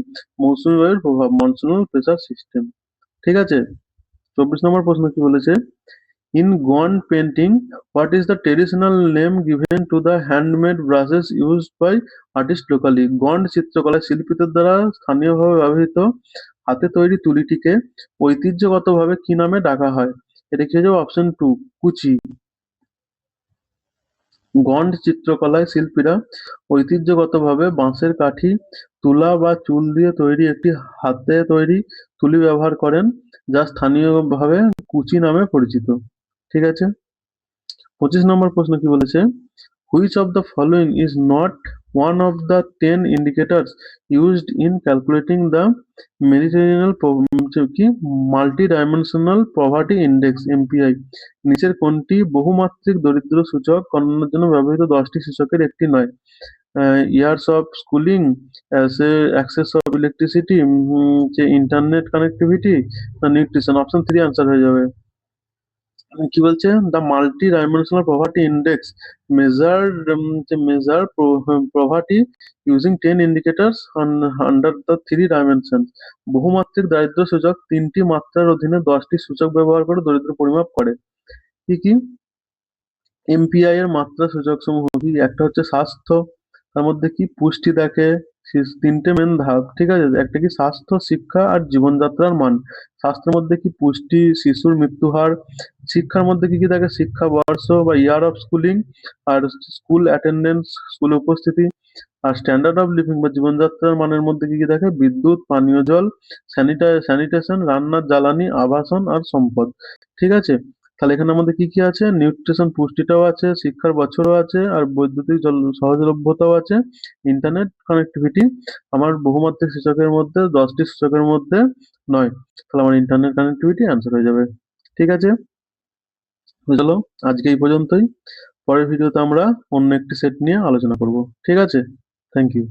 মৌসুমী বায়ুর প্রভাব, মনসুনাল প্রেসার সিস্টেম। ঠিক আছে? 24 নম্বর প্রশ্ন কি বলেছে, in Gond painting what is the traditional name given to the handmade brushes used by artist locally? Gond চিত্রকলায় শিল্পীদের দ্বারা স্থানীয়ভাবে ব্যবহৃত হাতে তৈরি তুলিটিকে ঐতিহ্যগতভাবে কি নামে ডাকা হয়? এটা কি হয়ে যাবে, অপশন 2, কুচি। গন্ড চিত্রকলায় শিল্পীরা ঐতিহ্যগতভাবে বাঁশের কাঠি, তুলা বা চুল দিয়ে তৈরি একটি হাতে তৈরি তুলি ব্যবহার করেন, যা স্থানীয়ভাবে কুচি নামে পরিচিত। ঠিক আছে? 25 নম্বর প্রশ্ন কি বলেছে, which of the following is not one of the 10 indicators used in calculating the মেরিটোরিয়াল কি মাল্টি-ডাইমেনশনাল পভার্টি ইন্ডেক্স এমপিআই? নিচের কোনটি বহুমাত্রিক দরিদ্র সূচক গণনার জন্য ব্যবহৃত 10টি সূচকের একটি নয়? Years of schooling, access of electricity, যে ইন্টারনেট কানেক্টিভিটি, না নিউট্রিশন? অপশন 3 আনসার হয়ে যাবে। কি বলছে, the multi dimensional poverty index measure poverty using 10 indicators under the 3 dimension. বহুমাত্রিক দারিদ্র সূচক 3টি মাত্রার অধীনে 10টি সূচক ব্যবহার করে দরিদ্র পরিমাপ করে। কি কি? এমপিআই এর মাত্রা সূচক সমূহ কি, একটা হচ্ছে স্বাস্থ্য, তার মধ্যে কি পুষ্টি দেখে, তিনটে মেন ধাপ, ঠিক আছে? একটা কি স্বাস্থ্য, শিক্ষা আর জীবনযাত্রার মান। স্বাস্থ্যের মধ্যে কি পুষ্টি, শিশুর মৃত্যু হার। শিক্ষার মধ্যে কি কি থাকে? শিক্ষা বর্ষ বা ইয়ার অফ স্কুলিং, আর স্কুল অ্যাটেন্ডেন্স, স্কুলে উপস্থিতি। আর স্ট্যান্ডার্ড অফ লিভিং বা জীবনযাত্রার মানের মধ্যে কি কি থাকে? বিদ্যুৎ, পানীয় জল, স্যানিটেশন, রান্নার জ্বালানি, আবাসন আর সম্পদ। ঠিক আছে? তাহলে এখানে আমাদের কি কি আছে? নিউট্রিশন, পুষ্টিটাও আছে, শিক্ষার বছরও আছে, আর বৈদ্যুতিক জল সহজলভ্যতাও আছে, ইন্টারনেট কানেক্টিভিটি। আমার বহুমাত্রিক সূচকের মধ্যে 10টি সূচকের মধ্যে নয়। তাহলে আমার ইন্টারনেট কানেক্টিভিটি অ্যান্সার হয়ে যাবে। ঠিক আছে? চলো, আজকে এই পর্যন্তই। পরের ভিডিওতে আমরা অন্য একটি সেট নিয়ে আলোচনা করব। ঠিক আছে? Thank you.